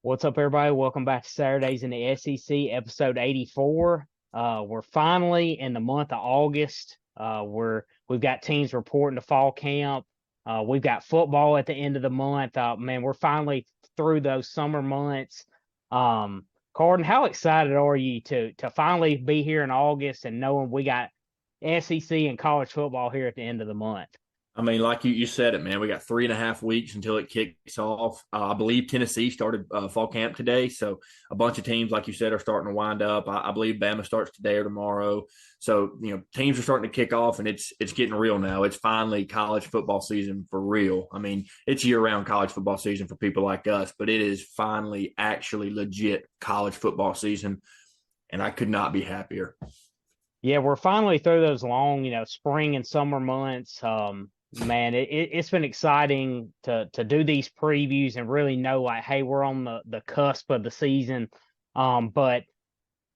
What's up, everybody? Welcome back to Saturdays in the SEC, episode 84. We're finally in the month of August. We've got teams reporting to fall camp. We've got football at the end of the month. Man, we're finally through those summer months. Carden, how excited are you to finally be here in August and knowing we got SEC and college football here at the end of the month? I mean, like you said it, man. We got 3.5 weeks until it kicks off. I believe Tennessee started fall camp today, so a bunch of teams, like you said, are starting to wind up. I believe Bama starts today or tomorrow. So teams are starting to kick off, and it's getting real now. It's finally college football season for real. I mean, it's year-round college football season for people like us, but it is finally actually legit college football season, and I could not be happier. Yeah, we're finally through those long, spring and summer months. Man, it's been exciting to do these previews and really know, like, hey, we're on the cusp of the season. But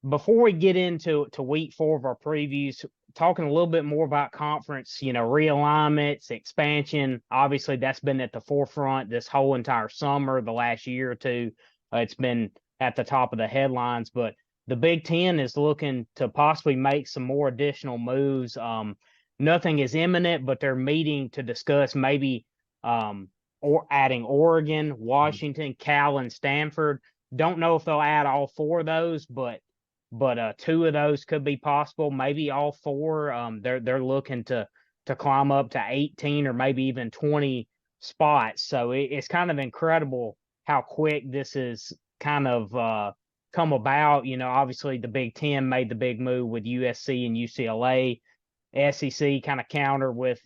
before we get into week 4 of our previews, talking a little bit more about conference, realignments, expansion. Obviously, that's been at the forefront this whole entire summer, the last year or two. It's been at the top of the headlines, but the Big Ten is looking to possibly make some more additional moves. Nothing is imminent, but they're meeting to discuss maybe or adding Oregon, Washington, Cal, and Stanford. Don't know if they'll add all 4 of those, but 2 of those could be possible. Maybe all 4. They're looking to climb up to 18 or maybe even 20 spots. So it's kind of incredible how quick this is kind of come about. Obviously the Big Ten made the big move with USC and UCLA. SEC kind of counter with,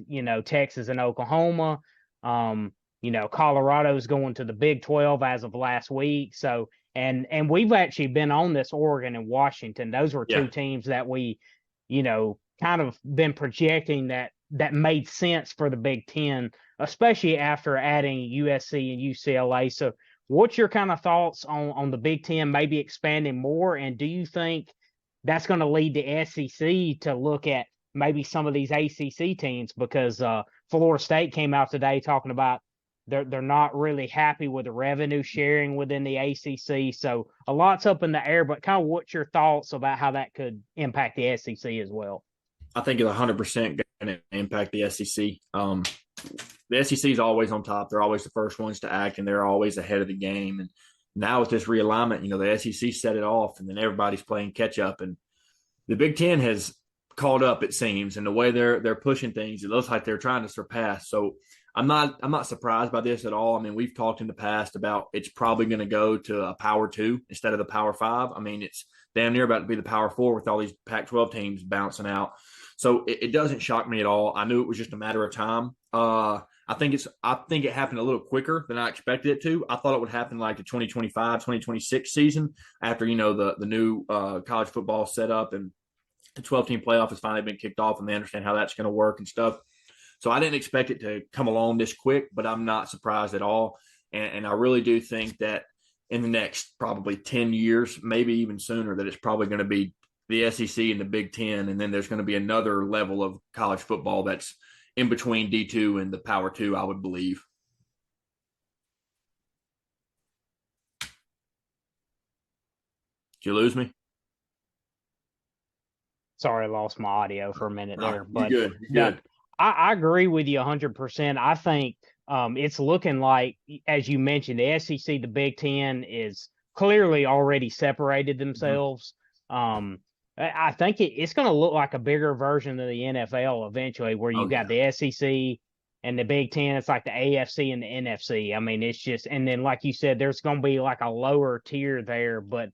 Texas and Oklahoma. Colorado's going to the Big 12 as of last week. So, and we've actually been on this Oregon and Washington. Those were 2 teams that we, kind of been projecting that made sense for the Big Ten, especially after adding USC and UCLA. So what's your kind of thoughts on the Big Ten maybe expanding more? And do you think that's going to lead the SEC to look at maybe some of these ACC teams? Because Florida State came out today talking about they're not really happy with the revenue sharing within the ACC. So a lot's up in the air, but kind of what's your thoughts about how that could impact the SEC as well? I think it's 100% going to impact the SEC. The SEC is always on top. They're always the first ones to act, and they're always ahead of the game. And now with this realignment, the SEC set it off, and then everybody's playing catch up. And the Big Ten has caught up, it seems, and the way they're pushing things, it looks like they're trying to surpass. So I'm not surprised by this at all. I mean, we've talked in the past about it's probably going to go to a Power 2 instead of the Power 5. I mean, it's damn near about to be the Power 4 with all these Pac-12 teams bouncing out. So it doesn't shock me at all. I knew it was just a matter of time. I think it happened a little quicker than I expected it to. I thought it would happen like the 2025, 2026 season after, the new college football set up and the 12-team playoff has finally been kicked off and they understand how that's going to work and stuff. So I didn't expect it to come along this quick, but I'm not surprised at all. And I really do think that in the next probably 10 years, maybe even sooner, that it's probably going to be the SEC and the Big Ten, and then there's going to be another level of college football that's in between D2 and the Power 2, I would believe. Did you lose me? Sorry, I lost my audio for a minute there. But you're good. I agree with you 100%. I think it's looking like, as you mentioned, the SEC, the Big Ten is clearly already separated themselves. Mm-hmm. I think it's going to look like a bigger version of the NFL eventually, where you got the SEC and the Big Ten. It's like the AFC and the NFC. I mean, it's just, and then like you said, there's going to be like a lower tier there, but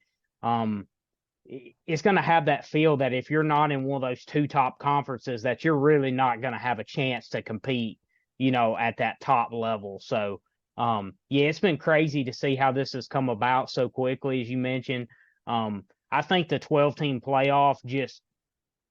it's going to have that feel that if you're not in one of those 2 top conferences, that you're really not going to have a chance to compete, at that top level. So, it's been crazy to see how this has come about so quickly, as you mentioned. I think the 12-team playoff just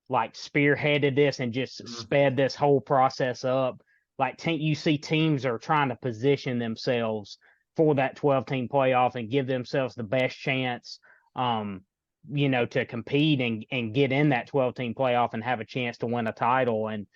like spearheaded this and just sped this whole process up. Like you see teams are trying to position themselves for that 12-team playoff and give themselves the best chance, to compete and get in that 12-team playoff and have a chance to win a title. And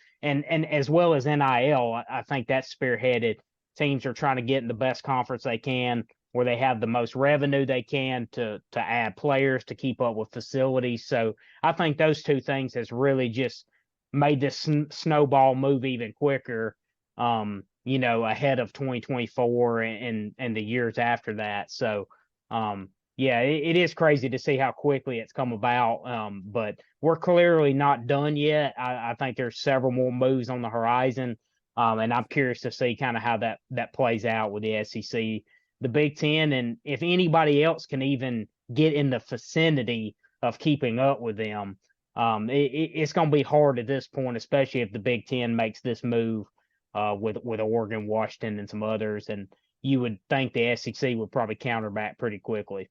as well as NIL, I think that's spearheaded. Teams are trying to get in the best conference they can, where they have the most revenue they can to add players to keep up with facilities. So I think those two things has really just made this snowball move even quicker, ahead of 2024 and the years after that. So, yeah, it is crazy to see how quickly it's come about. But we're clearly not done yet. I think there's several more moves on the horizon. And I'm curious to see kind of how that plays out with the SEC, the Big Ten, and if anybody else can even get in the vicinity of keeping up with them. It's going to be hard at this point, especially if the Big Ten makes this move with Oregon, Washington, and some others. And you would think the SEC would probably counter back pretty quickly.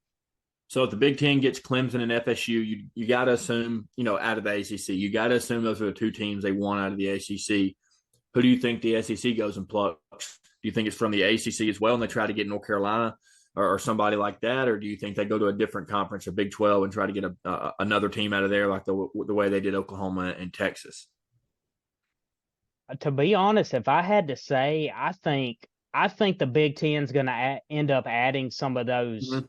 So if the Big Ten gets Clemson and FSU, you got to assume, out of the ACC, you got to assume those are the two teams they want out of the ACC. Who do you think the SEC goes and plucks? Do you think it's from the ACC as well and they try to get North Carolina or somebody like that? Or do you think they go to a different conference, a Big 12, and try to get another team out of there like the way they did Oklahoma and Texas? To be honest, if I had to say, I think the Big Ten's going to end up adding some of those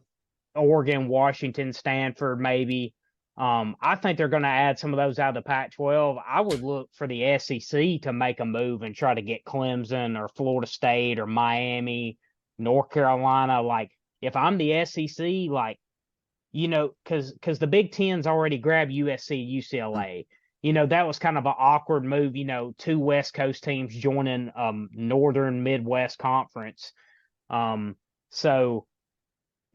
Oregon, Washington, Stanford, maybe. I think they're going to add some of those out of the Pac-12. I would look for the SEC to make a move and try to get Clemson or Florida State or Miami, North Carolina. Like, if I'm the SEC, like, because the Big Ten's already grabbed USC, UCLA. That was kind of an awkward move, two West Coast teams joining Northern Midwest Conference. So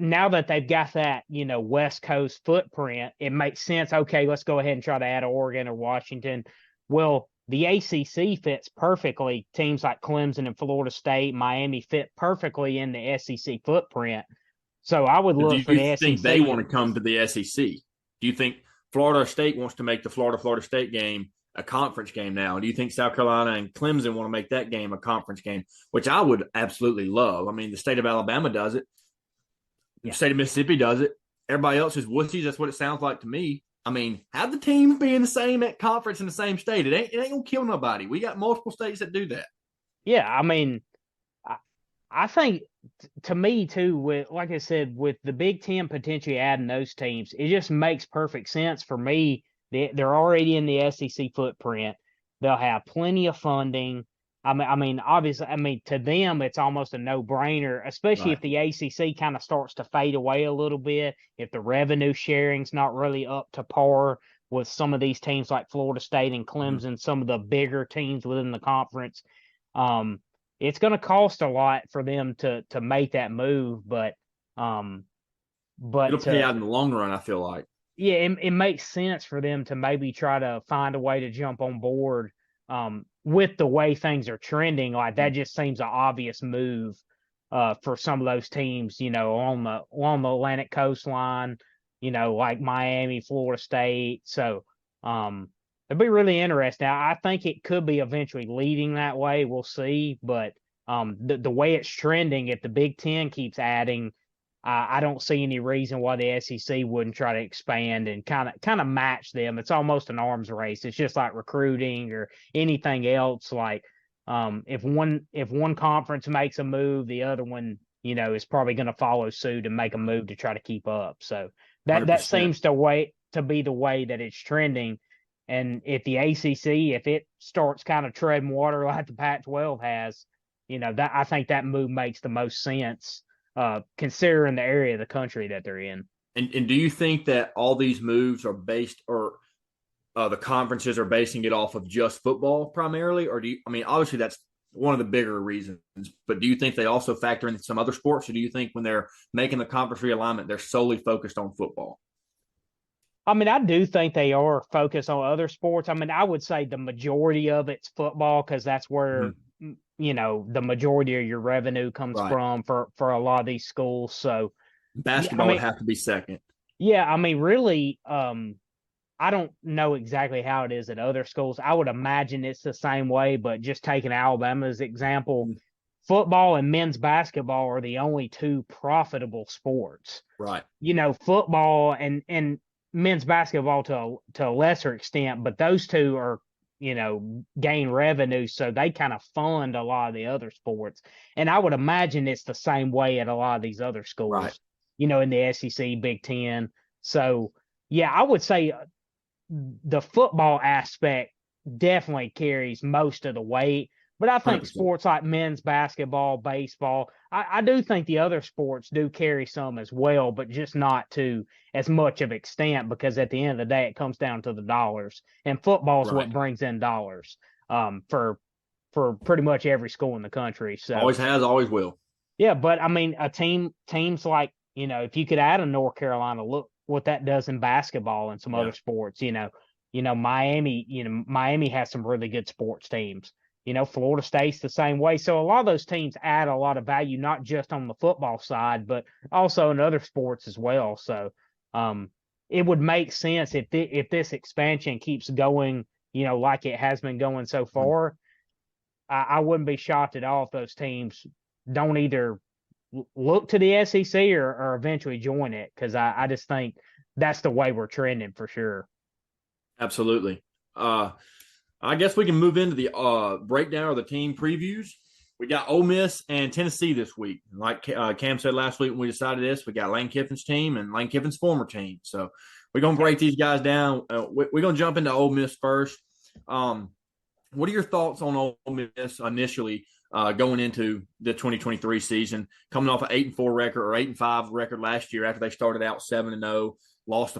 now that they've got that, West Coast footprint, it makes sense. Okay, let's go ahead and try to add Oregon or Washington. Well, the ACC fits perfectly. Teams like Clemson and Florida State, Miami fit perfectly in the SEC footprint. So I would look for the SEC. Do you think they want to come to the SEC? Do you think Florida State wants to make the Florida State game a conference game now? Do you think South Carolina and Clemson want to make that game a conference game, which I would absolutely love? I mean, the state of Alabama does it. The state of Mississippi does it. Everybody else is wussies. That's what it sounds like to me. I mean, have the teams be in the same conference in the same state. It ain't gonna kill nobody. We got multiple states that do that. Yeah, I mean, I think to me too, with like I said, with the Big Ten potentially adding those teams, it just makes perfect sense for me. They're already in the SEC footprint. They'll have plenty of funding. I mean, obviously, to them, it's almost a no-brainer, especially if the ACC kind of starts to fade away a little bit, if the revenue sharing's not really up to par with some of these teams like Florida State and Clemson, some of the bigger teams within the conference. It's going to cost a lot for them to make that move, but it'll pay out in the long run, I feel like. Yeah, it makes sense for them to maybe try to find a way to jump on board. With the way things are trending, like that just seems an obvious move for some of those teams, along the Atlantic coastline, like Miami, Florida State. So it'd be really interesting. I think it could be eventually leading that way. We'll see. But the way it's trending, if the Big Ten keeps adding, I don't see any reason why the SEC wouldn't try to expand and kind of match them. It's almost an arms race. It's just like recruiting or anything else. Like if one conference makes a move, the other one, is probably going to follow suit and make a move to try to keep up. So that 100%. Seems to be the way that it's trending. And if the ACC, if it starts kind of treading water like the Pac-12 has, that I think that move makes the most sense. Considering the area of the country that they're in. And do you think that all these moves are based, or the conferences are basing it off of just football primarily? Or obviously that's one of the bigger reasons, but do you think they also factor in some other sports? Or do you think when they're making the conference realignment, they're solely focused on football? I mean, I do think they are focused on other sports. I mean, I would say the majority of it's football because that's where the majority of your revenue comes from for a lot of these schools. So basketball would have to be second. Yeah, I mean, really, I don't know exactly how it is at other schools. I would imagine it's the same way, but just taking Alabama's example, football and men's basketball are the only two profitable sports. Right. Football and men's basketball to a lesser extent, but those two are gain revenue, so they kind of fund a lot of the other sports. And I would imagine it's the same way at a lot of these other Right. schools, in the SEC, Big Ten. So yeah, I would say the football aspect definitely carries most of the weight. But I think 100%. sports like men's basketball, baseball, I do think the other sports do carry some as well, but just not to as much of extent, because at the end of the day, it comes down to the dollars, and football is what Right. brings in dollars for pretty much every school in the country. So Always has, always will. yeah, but I mean, teams like, if you could add a North Carolina, look what that does in basketball and some Yeah. other sports. Miami. Miami has some really good sports teams. Florida State's the same way. So a lot of those teams add a lot of value, not just on the football side, but also in other sports as well. So, it would make sense if this expansion keeps going, like it has been going so far. I wouldn't be shocked at all if those teams don't either look to the SEC or eventually join it, because I just think that's the way we're trending for sure. Absolutely. I guess we can move into the breakdown of the team previews. We got Ole Miss and Tennessee this week. Like Cam said last week when we decided this, we got Lane Kiffin's team and Lane Kiffin's former team. So we're going to break these guys down. We're going to jump into Ole Miss first. What are your thoughts on Ole Miss initially going into the 2023 season, coming off an 8-4 record or 8-5 record last year after they started out 7-0, lost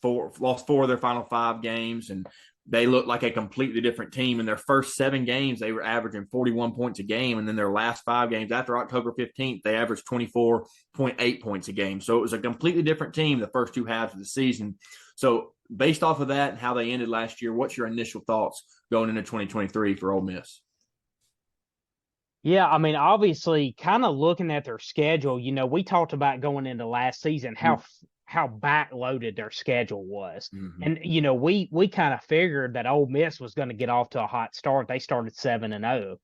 four of their final 5 games, and they looked like a completely different team. In their first 7 games, they were averaging 41 points a game, and then their last 5 games after October 15th, they averaged 24.8 points a game. So it was a completely different team the first 2 halves of the season. So based off of that and how they ended last year, what's your initial thoughts going into 2023 for Ole Miss? Yeah, I mean, obviously, kind of looking at their schedule, we talked about going into last season how backloaded their schedule was, and we kind of figured that Ole Miss was going to get off to a hot start. They started 7-0,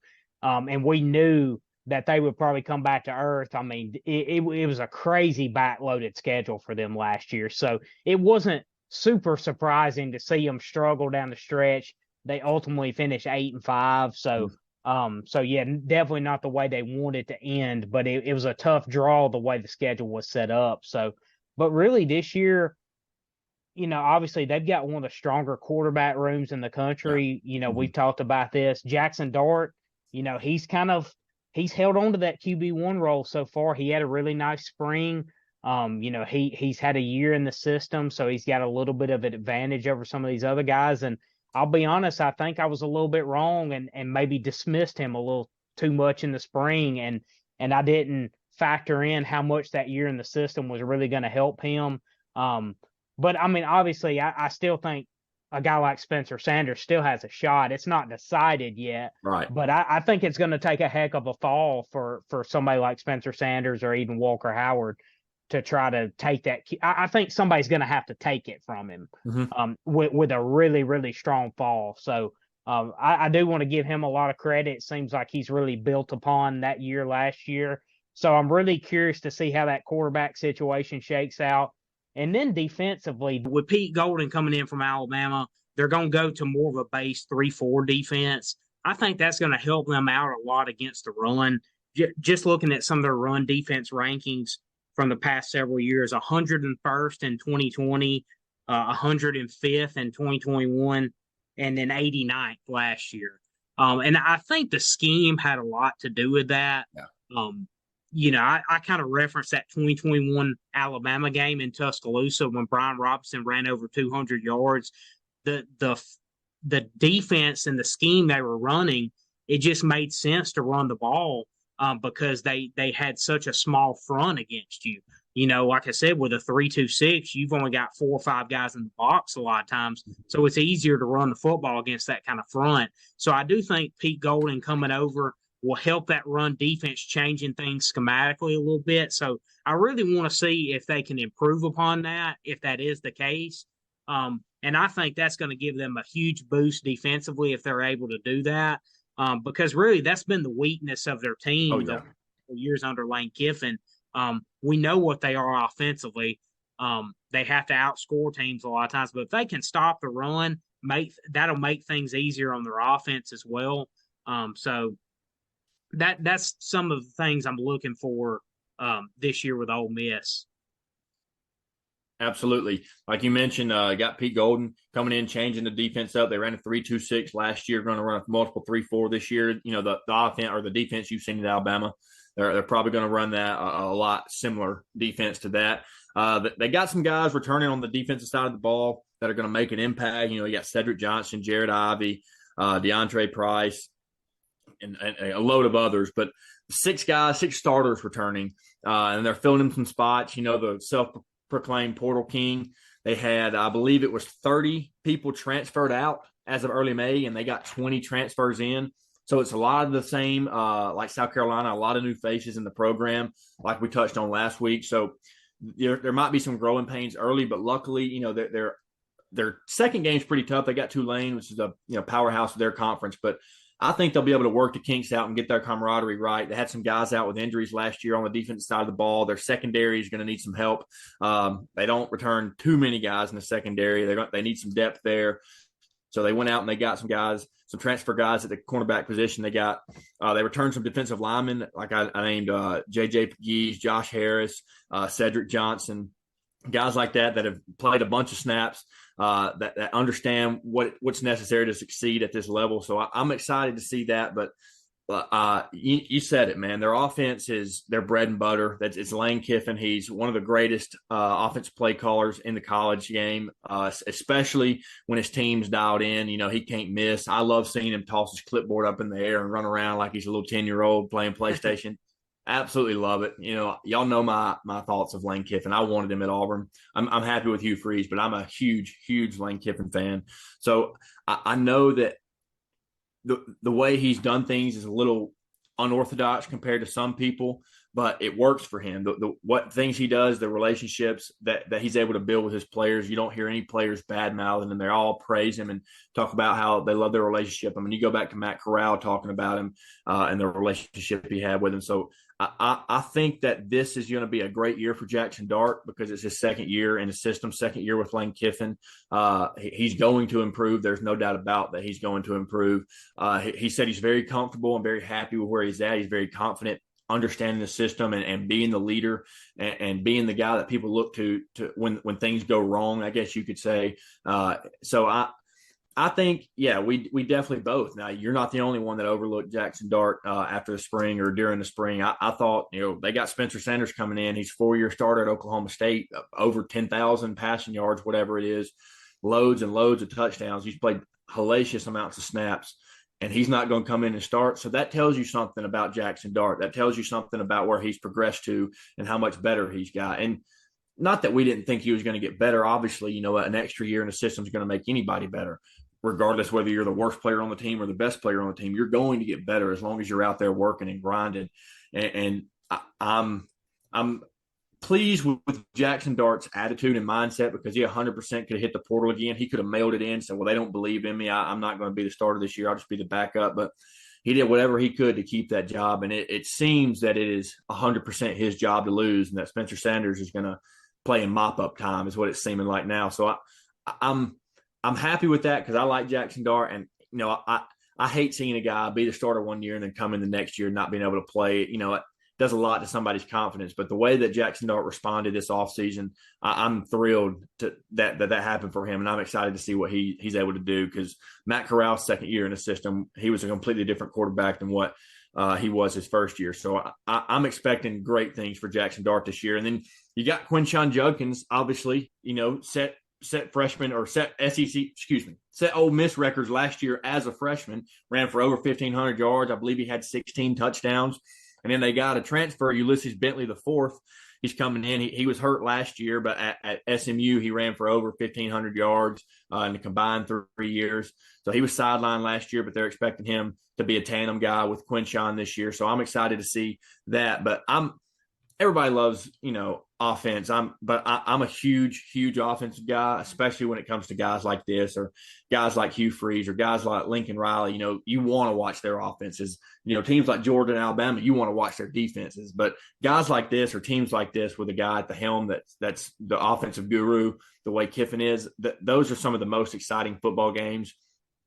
and we knew that they would probably come back to earth. I mean, it was a crazy backloaded schedule for them last year, so it wasn't super surprising to see them struggle down the stretch. They ultimately finished 8-5, so. So yeah, definitely not the way they wanted to end, but it was a tough draw the way the schedule was set up. So, but really this year, obviously they've got one of the stronger quarterback rooms in the country. We've talked about this. Jackson Dart, he's held on to that QB1 role so far. He had a really nice spring. He's had a year in the system, so he's got a little bit of an advantage over some of these other guys. And I'll be honest, I think I was a little bit wrong and maybe dismissed him a little too much in the spring, and I didn't factor in how much that year in the system was really going to help him. But I mean, obviously, I still think a guy like Spencer Sanders still has a shot. It's not decided yet, Right. but I think it's going to take a heck of a fall for somebody like Spencer Sanders or even Walker Howard to try to take that. I think somebody's going to have to take it from him with a really, really strong fall. So I do want to give him a lot of credit. It seems like he's really built upon that year last year. So I'm really curious to see how that quarterback situation shakes out. And then defensively, with Pete Golden coming in from Alabama, they're going to go to more of a base 3-4 defense. I think that's going to help them out a lot against the run. Just looking at some of their run defense rankings from the past several years, 101st in 2020, 105th in 2021, and then 89th last year. And I think the scheme had a lot to do with that. Yeah. I kind of referenced that 2021 Alabama game in Tuscaloosa when Brian Robinson ran over 200 yards. The defense and the scheme they were running, it just made sense to run the ball because they had such a small front against you. Like I said, with a 3-2-6, you've only got 4 or 5 guys in the box a lot of times, so it's easier to run the football against that kind of front. So I do think Pete Golden coming over will help that run defense, changing things schematically a little bit. So I really want to see if they can improve upon that, if that is the case. And I think that's going to give them a huge boost defensively if they're able to do that. Because really that's been the weakness of their team the years under Lane Kiffin. We know what they are offensively. They have to outscore teams a lot of times, but if they can stop the run, that'll make things easier on their offense as well. So that's some of the things I'm looking for this year with Ole Miss. Absolutely. Like you mentioned, got Pete Golden coming in, changing the defense up. They ran a 3-2-6 last year, going to run a multiple 3-4 this year. You know, the offense or the defense you've seen at Alabama, they're probably going to run that a lot similar defense to that. They got some guys returning on the defensive side of the ball that are going to make an impact. You know, you got Cedric Johnson, Jared Ivey, DeAndre Price, and a load of others. But 6 starters returning, and they're filling in some spots. You know, the self-proclaimed portal king. They had, I believe it was 30 people transferred out as of early May, and they got 20 transfers in. So it's a lot of the same, like South Carolina, a lot of new faces in the program, like we touched on last week. So there might be some growing pains early, but luckily, you know, their second game's pretty tough. They got Tulane, which is a powerhouse of their conference, but I think they'll be able to work the kinks out and get their camaraderie right. They had some guys out with injuries last year on the defensive side of the ball. Their secondary is going to need some help. They don't return too many guys in the secondary. They need some depth there. So they went out and they got some guys, some transfer guys at the cornerback position. They returned some defensive linemen, like I named J.J. Pegues, Josh Harris, Cedric Johnson, guys like that have played a bunch of snaps, that understand what's necessary to succeed at this level. So I'm excited to see that. But you said it, man. Their offense is their bread and butter. It's Lane Kiffin. He's one of the greatest offensive play callers in the college game, especially when his team's dialed in. You know, he can't miss. I love seeing him toss his clipboard up in the air and run around like he's a little 10-year-old playing PlayStation. Absolutely love it. You know, y'all know my thoughts of Lane Kiffin. I wanted him at Auburn. I'm happy with Hugh Freeze, but I'm a huge Lane Kiffin fan. So I know that the way he's done things is a little unorthodox compared to some people, but it works for him. What things he does, the relationships that he's able to build with his players, you don't hear any players bad-mouthing him. They all praise him and talk about how they love their relationship. I mean, you go back to Matt Corral talking about him and the relationship he had with him. So I think that this is going to be a great year for Jackson Dart because it's his second year in the system, second year with Lane Kiffin. He's going to improve. There's no doubt about that he's going to improve. He said he's very comfortable and very happy with where he's at. He's very confident, understanding the system and being the leader and being the guy that people look to when things go wrong, I guess you could say. So I think, yeah, we definitely both. Now, you're not the only one that overlooked Jackson Dart after the spring or during the spring. I thought, you know, they got Spencer Sanders coming in. He's a 4-year starter at Oklahoma State, over 10,000 passing yards, whatever it is, loads and loads of touchdowns. He's played hellacious amounts of snaps, and he's not going to come in and start. So that tells you something about Jackson Dart. That tells you something about where he's progressed to and how much better he's got. And not that we didn't think he was going to get better. Obviously, you know, an extra year in the system is going to make anybody better. Regardless whether you're the worst player on the team or the best player on the team, you're going to get better as long as you're out there working and grinding. And I'm pleased with Jackson Dart's attitude and mindset because he 100% could have hit the portal again. He could have mailed it in and said, well, they don't believe in me. I'm not going to be the starter this year. I'll just be the backup. But he did whatever he could to keep that job. And it seems that it is 100% his job to lose and that Spencer Sanders is going to play in mop-up time is what it's seeming like now. So I'm happy with that because I like Jackson Dart. And, you know, I hate seeing a guy be the starter one year and then come in the next year not being able to play. You know, it does a lot to somebody's confidence. But the way that Jackson Dart responded this offseason, I'm thrilled that happened for him. And I'm excited to see what he's able to do because Matt Corral's second year in the system, he was a completely different quarterback than what he was his first year. So I'm expecting great things for Jackson Dart this year. And then you got Quinshon Judkins, obviously, you know, set freshman or set Ole Miss records last year as a freshman, ran for over 1,500 yards. I believe he had 16 touchdowns. And then they got a transfer, Ulysses Bentley the fourth. He's coming in. He was hurt last year, but at SMU, he ran for over 1,500 yards in the combined 3 years. So he was sidelined last year, but they're expecting him to be a tandem guy with Quinshon this year. So I'm excited to see that. But everybody loves, offense. I'm a huge offensive guy, especially when it comes to guys like this or guys like Hugh Freeze or guys like Lincoln Riley. You want to watch their offenses. Teams like Georgia and Alabama, you want to watch their defenses. But guys like this or teams like this with a guy at the helm that's the offensive guru, the way Kiffin is, those are some of the most exciting football games.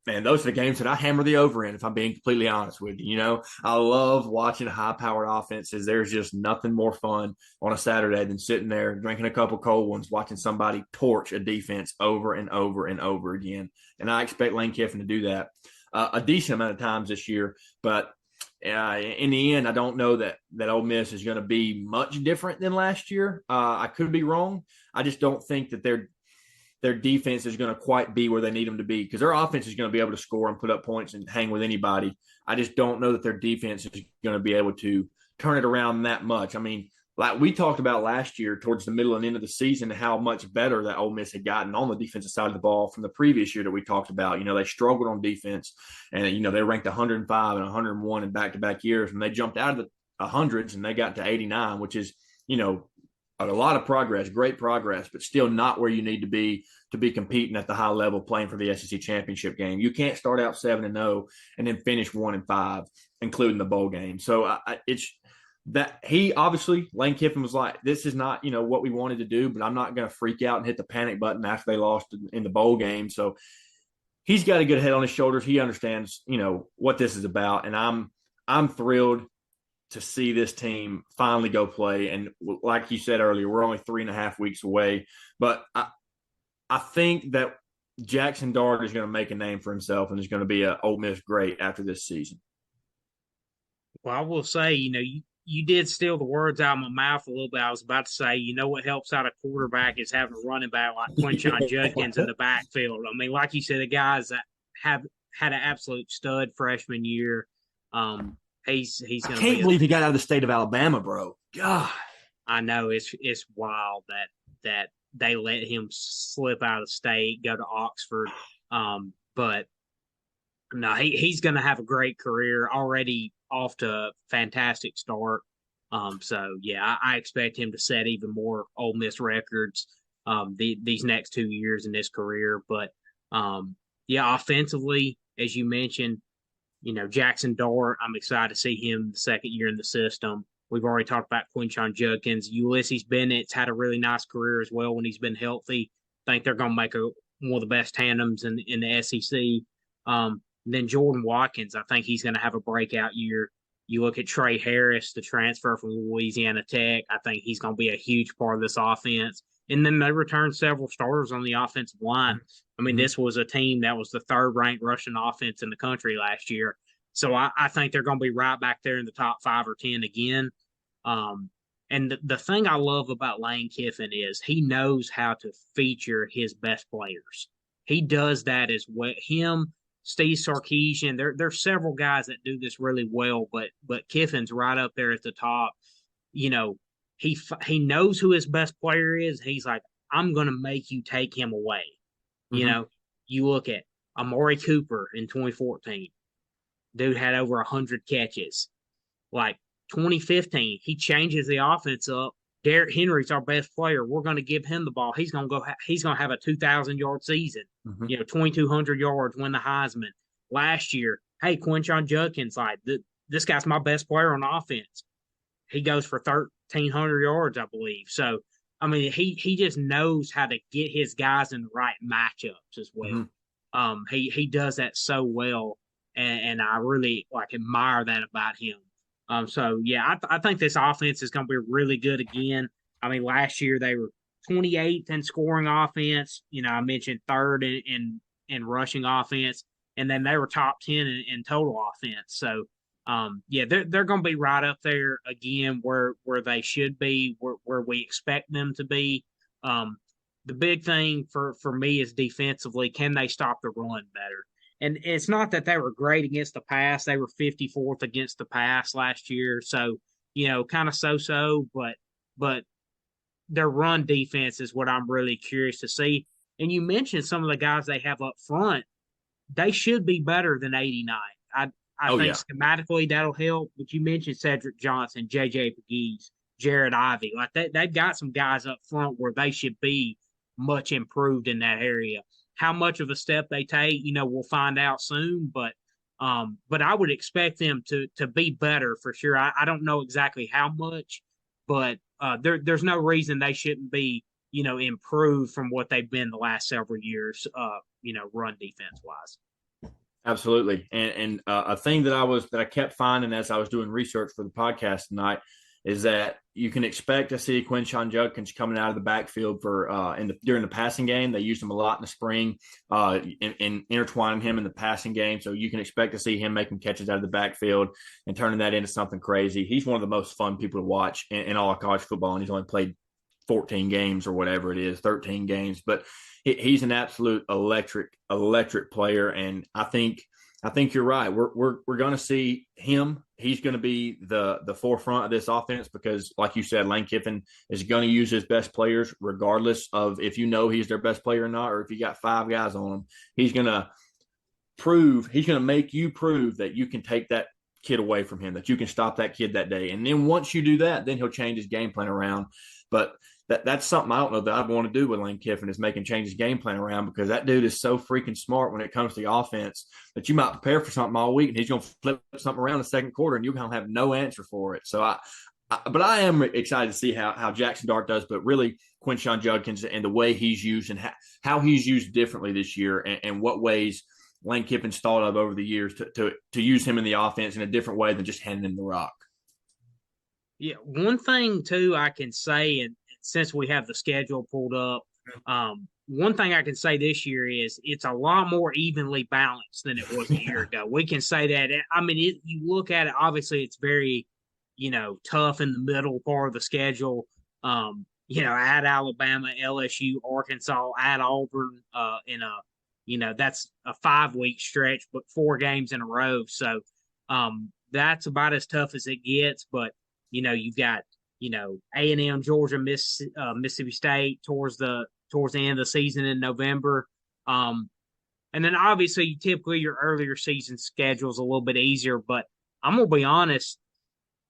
And those are the games that I hammer the over in, if I'm being completely honest with you. I love watching high-powered offenses. There's just nothing more fun on a Saturday than sitting there drinking a couple cold ones, watching somebody torch a defense over and over and over again. And I expect Lane Kiffin to do that a decent amount of times this year. But in the end, I don't know that Ole Miss is going to be much different than last year. I could be wrong. I just don't think that their defense is going to quite be where they need them to be, because their offense is going to be able to score and put up points and hang with anybody. I just don't know that their defense is going to be able to turn it around that much. I mean, like we talked about last year towards the middle and end of the season, how much better that Ole Miss had gotten on the defensive side of the ball from the previous year that we talked about. They struggled on defense, and, they ranked 105 and 101 in back-to-back years, and they jumped out of the hundreds and they got to 89, which is, a lot of progress, great progress, but still not where you need to be competing at the high level, playing for the SEC championship game. You can't start out 7-0 and then finish 1-5, including the bowl game. So it's that he obviously, Lane Kiffin was like, this is not, what we wanted to do, but I'm not going to freak out and hit the panic button after they lost in the bowl game. So he's got a good head on his shoulders. He understands, what this is about. And I'm thrilled to see this team finally go play. And like you said earlier, we're only 3.5 weeks away. But I think that Jackson Dart is going to make a name for himself and is going to be an Ole Miss great after this season. Well, I will say, you did steal the words out of my mouth a little bit. I was about to say, what helps out a quarterback is having a running back like Quinshon Judkins in the backfield. I mean, like you said, the guys that have had an absolute stud freshman year. He's going to. I can't believe he got out of the state of Alabama, bro. God, I know it's wild that they let him slip out of the state, go to Oxford. But no, he's going to have a great career, already off to a fantastic start. So yeah, I expect him to set even more Ole Miss records these next 2 years in his career. But yeah, offensively, as you mentioned, Jackson Dart, I'm excited to see him the second year in the system. We've already talked about Quinshon Judkins. Ulysses Bennett's had a really nice career as well when he's been healthy. I think they're going to make one of the best tandems in the SEC. Then Jordan Watkins, I think he's going to have a breakout year. You look at Trey Harris, the transfer from Louisiana Tech. I think he's going to be a huge part of this offense. And then they returned several starters on the offensive line. I mean, This was a team that was the third-ranked rushing offense in the country last year. So I think they're going to be right back there in the top 5 or 10 again. And the thing I love about Lane Kiffin is he knows how to feature his best players. He does that as well. Him, Steve Sarkisian, there's several guys that do this really well, but Kiffin's right up there at the top. He knows who his best player is. He's like, I'm going to make you take him away. You look at Amari Cooper in 2014. Dude had over 100 catches. Like 2015, he changes the offense up. Derrick Henry's our best player. We're going to give him the ball. He's going to have a 2,000-yard season. 2,200 yards, win the Heisman. Last year, hey, Quinshon Judkins, like this guy's my best player on offense. He goes for 1,300 yards, I believe. So, I mean, he just knows how to get his guys in the right matchups as well. He does that so well, and I really admire that about him. So yeah, I think this offense is going to be really good again. I mean, last year they were 28th in scoring offense. I mentioned third in rushing offense, and then they were top 10 in total offense. So. Yeah, they're going to be right up there again where they should be, where we expect them to be. The big thing for me is defensively, can they stop the run better? And it's not that they were great against the pass. They were 54th against the pass last year. So, kind of so-so, but their run defense is what I'm really curious to see. And you mentioned some of the guys they have up front. They should be better than 89. I think schematically that'll help. But you mentioned Cedric Johnson, J.J. Pegues. Jared Ivey. Like they've got some guys up front where they should be much improved in that area. How much of a step they take, we'll find out soon. But I would expect them to be better for sure. I don't know exactly how much, but there's no reason they shouldn't be, improved from what they've been the last several years, run defense wise. Absolutely. And a thing that I kept finding as I was doing research for the podcast tonight is that you can expect to see Quinshon Judkins coming out of the backfield for during the passing game. They used him a lot in the spring, in intertwining him in the passing game. So you can expect to see him making catches out of the backfield and turning that into something crazy. He's one of the most fun people to watch in all of college football, and he's only played 14 games or whatever it is, 13 games. But he's an absolute electric player, and I think you're right. We're going to see him. He's going to be the forefront of this offense because, like you said, Lane Kiffin is going to use his best players regardless of if he's their best player or not, or if you got 5 guys on him. He's going to make you prove that you can take that kid away from him, that you can stop that kid that day. And then once you do that, then he'll change his game plan around. But that's something I don't know that I'd want to do with Lane Kiffin is making change his game plan around, because that dude is so freaking smart when it comes to the offense that you might prepare for something all week and he's going to flip something around the second quarter and you're going to have no answer for it. So but I am excited to see how Jackson Dart does, but really Quinshon Judkins and the way he's used and how he's used differently this year, and what ways Lane Kiffin's thought of over the years to use him in the offense in a different way than just handing him the rock. Yeah, one thing too I can say, and since we have the schedule pulled up, one thing I can say this year is it's a lot more evenly balanced than it was a year ago. We can say that. I mean, you look at it, obviously it's very, tough in the middle part of the schedule. At Alabama, LSU, Arkansas, at Auburn, that's a 5-week stretch, but 4 games in a row. So that's about as tough as it gets. But, you've got, A&M, Georgia, Mississippi State towards the end of the season in November. And then obviously typically your earlier season schedule is a little bit easier, but I'm going to be honest,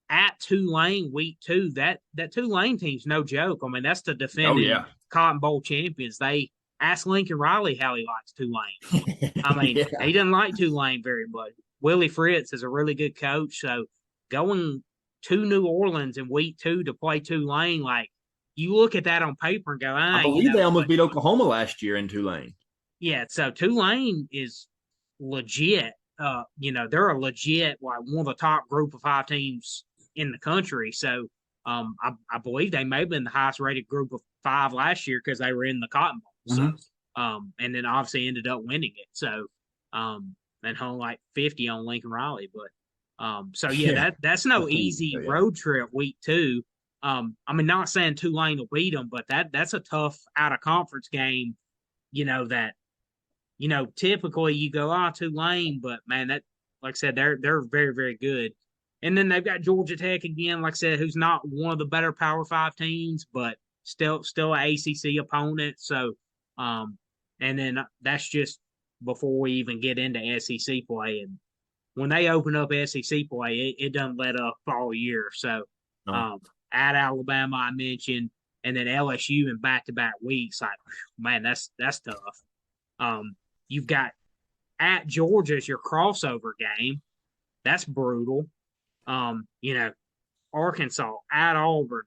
at Tulane week 2, that Tulane team's no joke. I mean, that's the defending Cotton Bowl champions. They ask Lincoln Riley how he likes Tulane. I mean, he doesn't like Tulane very much. Willie Fritz is a really good coach. So going to New Orleans in week 2 to play Tulane, like, you look at that on paper and go, I believe they almost beat Oklahoma last year in Tulane. Yeah, so Tulane is legit. They're a legit, like, one of the top group of 5 teams in the country. So I believe they may have been the highest rated group of 5 last year because they were in the Cotton Bowl. Mm-hmm. So, and then obviously ended up winning it. So, and hung like 50 on Lincoln Riley. But that's no easy road trip week 2. Not saying Tulane will beat them, but that's a tough out of conference game. Typically you go, Tulane, but man, that, like I said, they're very, very good. And then they've got Georgia Tech again, like I said, who's not one of the better Power 5 teams, but still an ACC opponent. So, and then that's just before we even get into SEC play. And when they open up SEC play, it doesn't let up all year. So, at Alabama, I mentioned, and then LSU in back-to-back weeks. Like, man, that's tough. You've got at Georgia as your crossover game. That's brutal. Arkansas, at Auburn,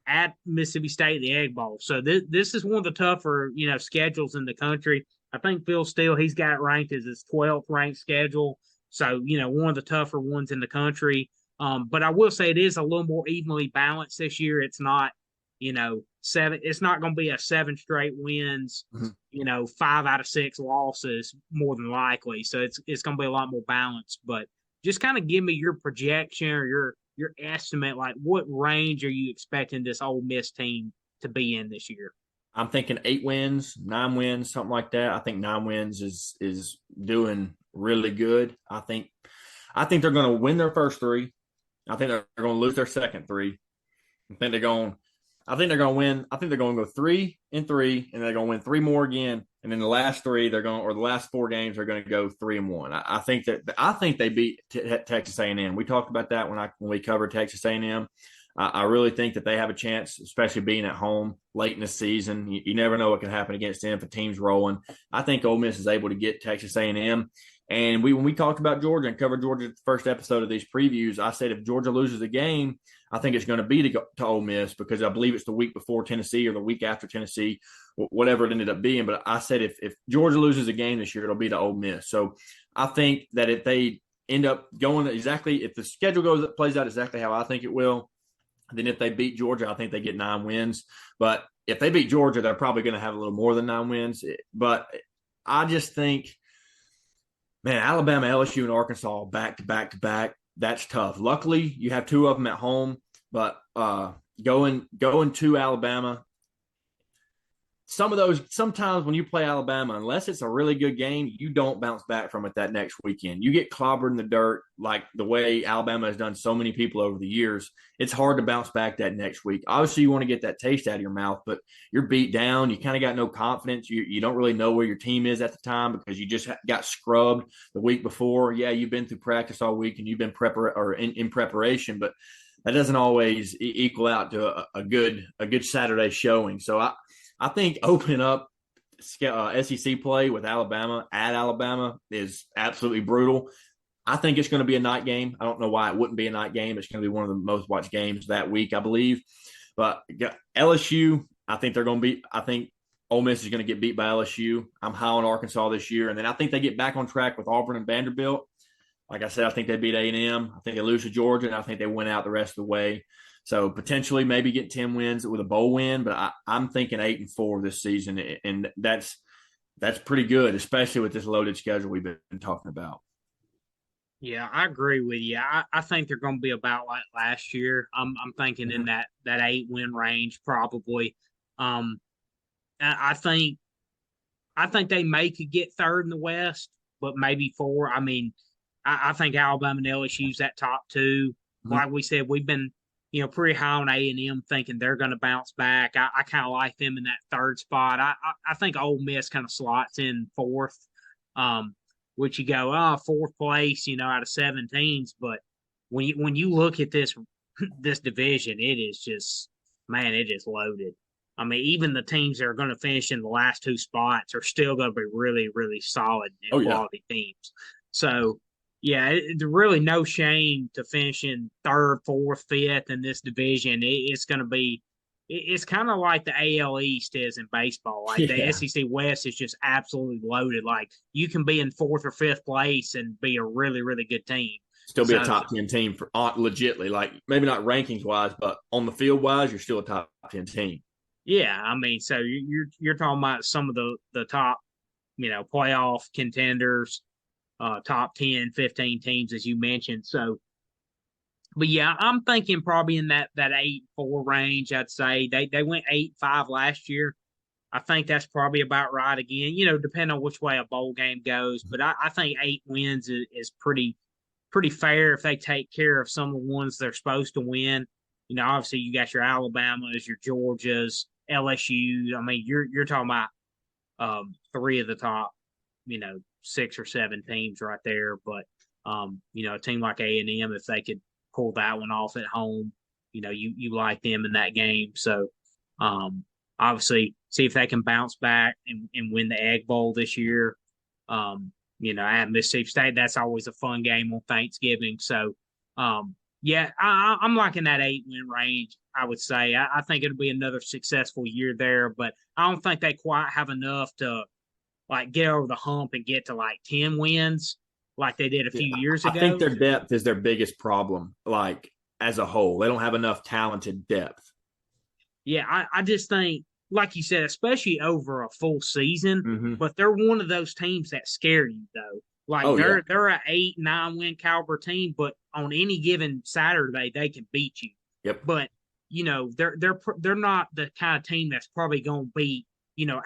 at Mississippi State, the Egg Bowl. So this is one of the tougher, schedules in the country. I think Phil Steele, he's got it ranked as his 12th ranked schedule. So, one of the tougher ones in the country. But I will say it is a little more evenly balanced this year. It's not, 7. It's not going to be a 7 straight wins, 5 out of 6 losses more than likely. So it's going to be a lot more balanced. But just kind of give me your projection or your estimate. Like, what range are you expecting this Ole Miss team to be in this year? I'm thinking 8 wins, 9 wins, something like that. I think 9 wins is doing really good. I think they're going to win their first 3. I think they're going to lose their second 3. I think they're going to win. I think they're going to go 3-3, and they're going to win 3 more again. And then the last 3, the last 4 games, they're going to go 3-1. I think they beat Texas A&M. We talked about that when we covered Texas A&M. I really think that they have a chance, especially being at home late in the season. You never know what can happen against them if a team's rolling. I think Ole Miss is able to get Texas A&M. And when we talked about Georgia and covered Georgia the first episode of these previews, I said if Georgia loses a game, I think it's going to be to Ole Miss because I believe it's the week before Tennessee or the week after Tennessee, whatever it ended up being. But I said if Georgia loses a game this year, it'll be to Ole Miss. So I think that if they end up going exactly, if the schedule plays out exactly how I think it will, then if they beat Georgia, I think they get 9 wins. But if they beat Georgia, they're probably going to have a little more than 9 wins. But I just think, man, Alabama, LSU, and Arkansas back to back to back, that's tough. Luckily, you have 2 of them at home, but going to Alabama, sometimes when you play Alabama, unless it's a really good game, you don't bounce back from it that next weekend. You get clobbered in the dirt like the way Alabama has done so many people over the years. It's hard to bounce back that next week. Obviously, you want to get that taste out of your mouth, but you're beat down. You kind of got no confidence. You don't really know where your team is at the time because you just got scrubbed the week before. Yeah, you've been through practice all week and you've been in preparation, but that doesn't always equal out to a good Saturday showing. So I think opening up SEC play with Alabama at Alabama is absolutely brutal. I think it's going to be a night game. I don't know why it wouldn't be a night game. It's going to be one of the most watched games that week, I believe. But LSU, I think Ole Miss is going to get beat by LSU. I'm high on Arkansas this year. And then I think they get back on track with Auburn and Vanderbilt. Like I said, I think they beat A&M. I think they lose to Georgia, and I think they win out the rest of the way. So potentially maybe get 10 wins with a bowl win, but I'm thinking 8-4 this season, and that's pretty good, especially with this loaded schedule we've been talking about. Yeah, I agree with you. I think they're going to be about like last year. I'm thinking in that 8-win range probably. I think they could get third in the West, but maybe 4. I mean, I think Alabama and LSU's that top 2. Mm-hmm. Like we said, we've been pretty high on A&M, thinking they're going to bounce back. I kind of like them in that 3rd spot. I think Ole Miss kind of slots in 4th, which you go, 4th place, out of 7 teams. But when you look at this division, it is just, man, it is loaded. I mean, even the teams that are going to finish in the last 2 spots are still going to be really, really solid and quality teams. So, yeah, there's really no shame to finishing 3rd, 4th, 5th in this division. It's going to be – it's kind of like the AL East is in baseball. Like the SEC West is just absolutely loaded. Like you can be in 4th or 5th place and be a really, really good team. Still be a top 10 team for legitly. Like maybe not rankings-wise, but on the field-wise, you're still a top 10 team. Yeah, I mean, so you're talking about some of the top, playoff contenders. Top 10, 15 teams, as you mentioned. So, but yeah, I'm thinking probably in that 8-4 range, I'd say. They went 8-5 last year. I think that's probably about right again, depending on which way a bowl game goes. But I think 8 wins is pretty fair if they take care of some of the ones they're supposed to win. Obviously you got your Alabamas, your Georgias, LSU. I mean, you're talking about 3 of the top, 6 or 7 teams right there. But, a team like A&M, if they could pull that one off at home, you like them in that game. So, obviously, see if they can bounce back and win the Egg Bowl this year. At Mississippi State, that's always a fun game on Thanksgiving. So, I'm liking that 8-win range, I would say. I think it'll be another successful year there, but I don't think they quite have enough to get over the hump and get to 10 wins like they did a few years ago. I think their depth is their biggest problem, as a whole. They don't have enough talented depth. Yeah, I just think, like you said, especially over a full season, but they're one of those teams that scare you, though. They're an 8-9 win caliber team, but on any given Saturday, they can beat you. Yep. But, they're not the kind of team that's probably going to beat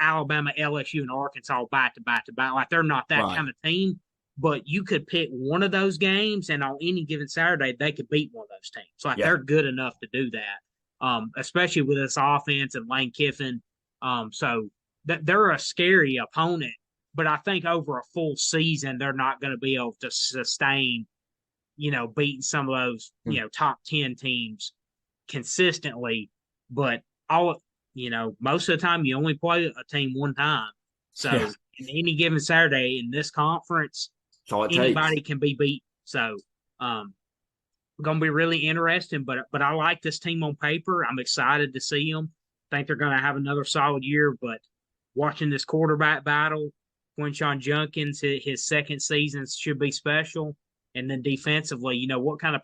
Alabama, LSU, and Arkansas back to back to back. Like they're not that kind of team, but you could pick one of those games, and on any given Saturday, they could beat one of those teams. They're good enough to do that, especially with this offense and Lane Kiffin. So they're a scary opponent, but I think over a full season, they're not going to be able to sustain, beating some of those, top 10 teams consistently, but most of the time you only play a team one time. So in any given Saturday in this conference, anybody can be beat. So going to be really interesting, but I like this team on paper. I'm excited to see them. I think they're going to have another solid year, but watching this quarterback battle, Quinshon Judkins, his second season should be special. And then defensively, what kind of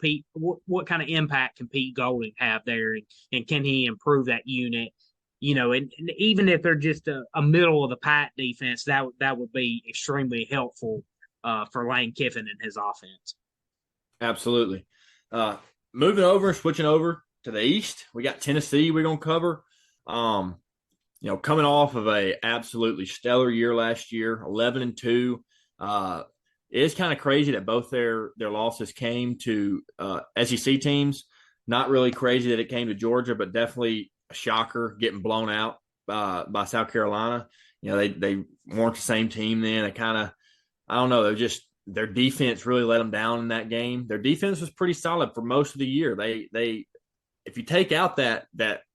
impact can Pete Golding have there, and can he improve that unit? And even if they're just a middle of the pack defense, that would be extremely helpful for Lane Kiffin and his offense. Absolutely. Switching over to the East, we got Tennessee we're going to cover. Coming off of a absolutely stellar year last year, 11-2. It's kind of crazy that both their losses came to SEC teams. Not really crazy that it came to Georgia, but definitely a shocker getting blown out by South Carolina. They weren't the same team then. They kind of, I don't know, their defense really let them down in that game. Their defense was pretty solid for most of the year. They if you take out that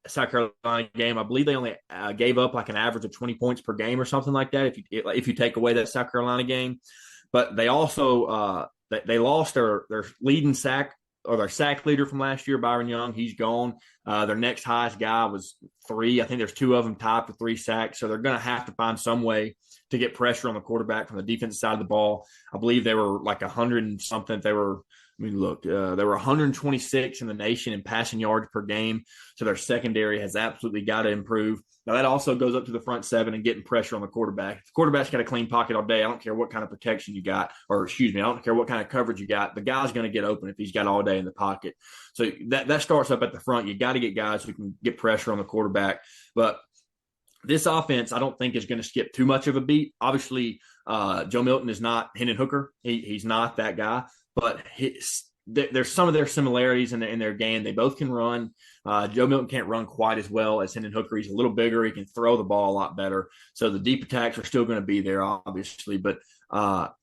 South Carolina game, I believe they only gave up like an average of 20 points per game or something like that. If you take away that South Carolina game, but they also they lost their leading sack or their sack leader from last year, Byron Young. He's gone. Their next highest guy was 3. I think there's 2 of them tied for 3 sacks. So they're going to have to find some way to get pressure on the quarterback from the defensive side of the ball. I believe they were like 100 and something. They were 126 in the nation in passing yards per game. So their secondary has absolutely got to improve. Now, that also goes up to the front 7 and getting pressure on the quarterback. If the quarterback's got a clean pocket all day, I don't care what kind of protection you got, I don't care what kind of coverage you got. The guy's going to get open if he's got all day in the pocket. So that starts up at the front. You got to get guys who can get pressure on the quarterback. But this offense, I don't think, is going to skip too much of a beat. Obviously, Joe Milton is not Hendon Hooker. He's not that guy. But there's some of their similarities in their game. They both can run. Joe Milton can't run quite as well as Hendon Hooker. He's a little bigger. He can throw the ball a lot better. So the deep attacks are still going to be there, obviously. But Joe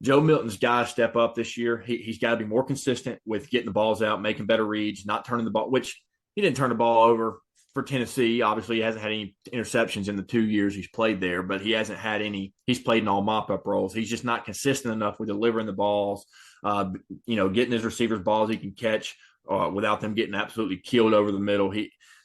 Milton's got to step up this year. He's got to be more consistent with getting the balls out, making better reads, not turning the ball, which he didn't turn the ball over for Tennessee. Obviously, he hasn't had any interceptions in the 2 years he's played there, but he hasn't had any. He's played in all mop-up roles. He's just not consistent enough with delivering the balls, getting his receivers balls he can catch without them getting absolutely killed over the middle.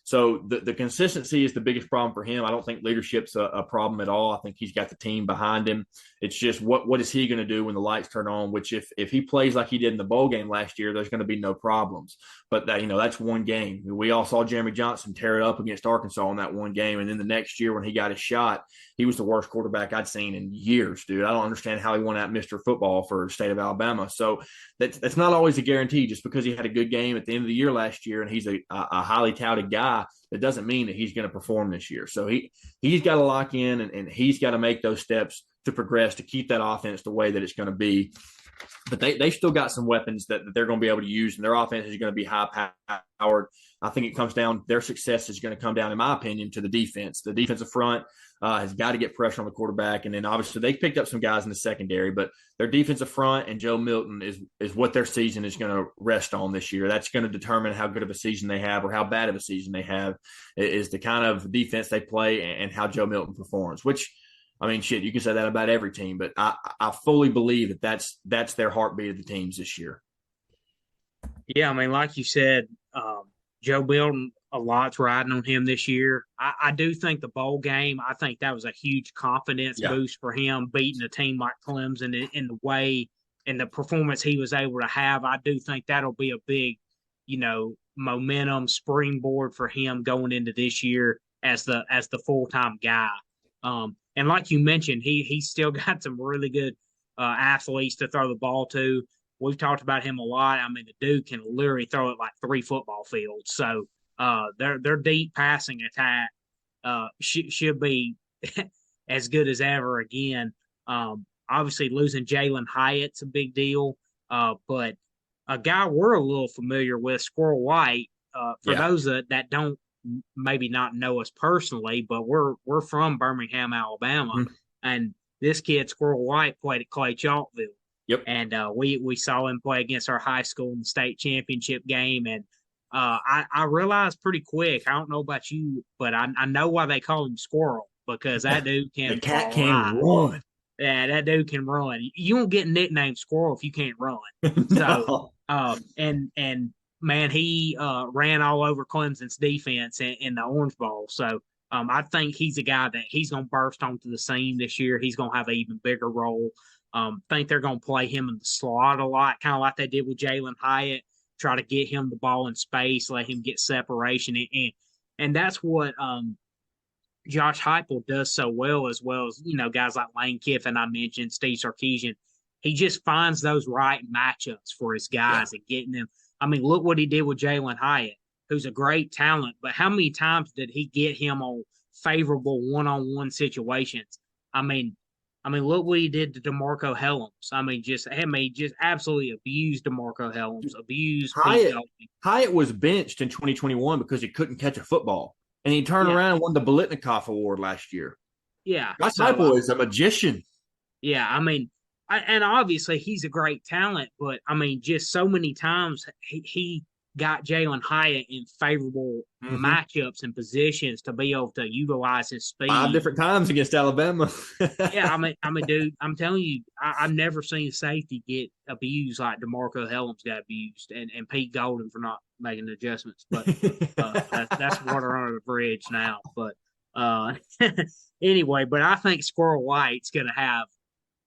So the consistency is the biggest problem for him. I don't think leadership's a problem at all. I think he's got the team behind him. It's just what is he going to do when the lights turn on, which if he plays like he did in the bowl game last year, there's going to be no problems. But that's one game. We all saw Jeremy Johnson tear it up against Arkansas in that one game. And then the next year when he got his shot, he was the worst quarterback I'd seen in years, dude. I don't understand how he won out Mr. Football for the state of Alabama. So that's not always a guarantee. Just because he had a good game at the end of the year last year and he's a highly touted guy, that doesn't mean that he's going to perform this year. So he's got to lock in and he's got to make those steps to progress, to keep that offense the way that it's going to be. But they still got some weapons that they're going to be able to use, and their offense is going to be high-powered. I think it comes down – their success is going to come down, in my opinion, to the defense. The defensive front has got to get pressure on the quarterback, and then obviously they picked up some guys in the secondary, but their defensive front and Joe Milton is what their season is going to rest on this year. That's going to determine how good of a season they have or how bad of a season they have, is the kind of defense they play and how Joe Milton performs, which – I mean, shit, you can say that about every team, but I fully believe that's their heartbeat of the teams this year. Yeah, I mean, like you said, Joe Milton, a lot's riding on him this year. I do think the bowl game, I think that was a huge confidence boost for him, beating a team like Clemson in the way and the performance he was able to have. I do think that'll be a big, momentum springboard for him going into this year as the full-time guy. And like you mentioned, he's still got some really good athletes to throw the ball to. We've talked about him a lot. I mean, the dude can literally throw it like 3 football fields. So their deep passing attack should be as good as ever again. Obviously, losing Jalen Hyatt's a big deal. But a guy we're a little familiar with, Squirrel White, for those that don't maybe not know us personally, but we're from Birmingham, Alabama, and this kid Squirrel White played at Clay Chalkville. Yep. And we saw him play against our high school in the state championship game, and I realized pretty quick. I don't know about you, but I know why they call him Squirrel, because that dude can The cat fly. can run. Yeah, that dude can run. You won't get nicknamed Squirrel if you can't run. So, No. and man, he ran all over Clemson's defense in the Orange Bowl. So, I think he's a guy that he's going to burst onto the scene this year. He's going to have an even bigger role. Think they're going to play him in the slot a lot, kind of like they did with Jalen Hyatt. Try to get him the ball in space, let him get separation, and that's what Josh Heupel does so well as guys like Lane Kiffin I mentioned, Steve Sarkisian. He just finds those right matchups for his guys and getting them. I mean, look what he did with Jalen Hyatt, who's a great talent, but how many times did he get him on favorable one-on-one situations? I mean, look what he did to DeMarco Helms. Just absolutely abused DeMarco Helms, abused Pete Golding. Hyatt was benched in 2021 because he couldn't catch a football. And he turned around and won the Bolitnikoff Award last year. Yeah. Josh Heupel is a magician. Yeah, and obviously he's a great talent, but just so many times he got Jalen Hyatt in favorable matchups and positions to be able to utilize his speed. 5 different times against Alabama. Yeah, dude, I'm telling you, I've never seen a safety get abused like DeMarco Helms got abused, and Pete Golding for not making adjustments. But that's water under the bridge now. But anyway, but I think Squirrel White's going to have.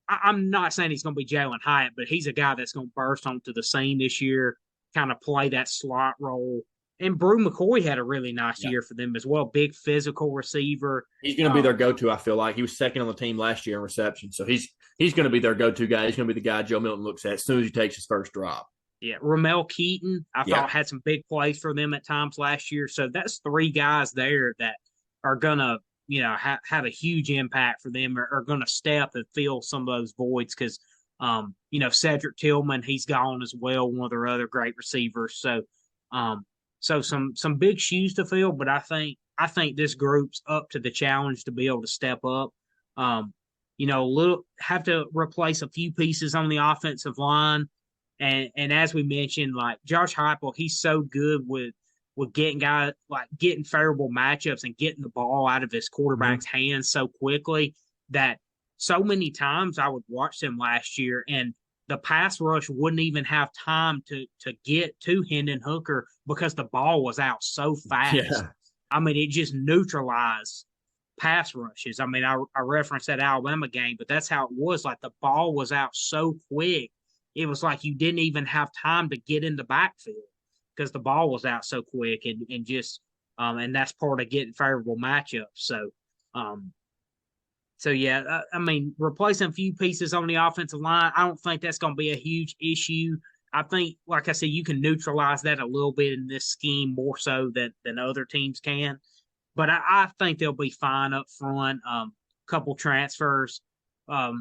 I'm not saying he's going to be Jalen Hyatt, but he's a guy that's going to burst onto the scene this year, kind of play that slot role. And Brew McCoy had a really nice year for them as well. Big physical receiver. He's going to be their go-to, I feel like. He was second on the team last year in reception. So he's going to be their go-to guy. He's going to be the guy Joe Milton looks at as soon as he takes his first drop. Yeah, Ramel Keaton, I thought had some big plays for them at times last year. So that's 3 guys there that are going to have a huge impact for them, are going to step and fill some of those voids because, Cedric Tillman, he's gone as well, one of their other great receivers. So, some big shoes to fill, but I think this group's up to the challenge to be able to step up. Have to replace a few pieces on the offensive line, and as we mentioned, like Josh Heupel, he's so good with getting guys like getting favorable matchups and getting the ball out of his quarterback's hands so quickly that so many times I would watch them last year and the pass rush wouldn't even have time to get to Hendon Hooker because the ball was out so fast. Yeah. It just neutralized pass rushes. I referenced that Alabama game, but that's how it was. Like the ball was out so quick. It was like you didn't even have time to get in the backfield because the ball was out so quick and that's part of getting favorable matchups. Replacing a few pieces on the offensive line, I don't think that's going to be a huge issue. I think, like I said, you can neutralize that a little bit in this scheme more so than other teams can. But I think they'll be fine up front. Couple transfers, I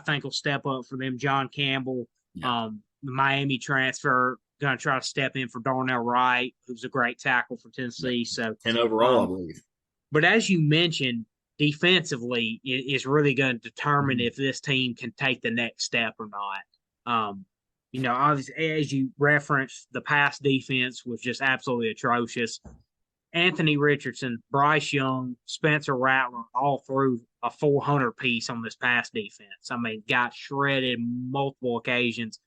think will step up for them. John Campbell, the Miami transfer, going to try to step in for Darnell Wright, who's a great tackle for Tennessee. So 10 overall, I believe. But as you mentioned, defensively is really going to determine if this team can take the next step or not. Obviously, as you referenced, the pass defense was just absolutely atrocious. Anthony Richardson, Bryce Young, Spencer Rattler all threw a 400 piece on this pass defense. Got shredded multiple occasions.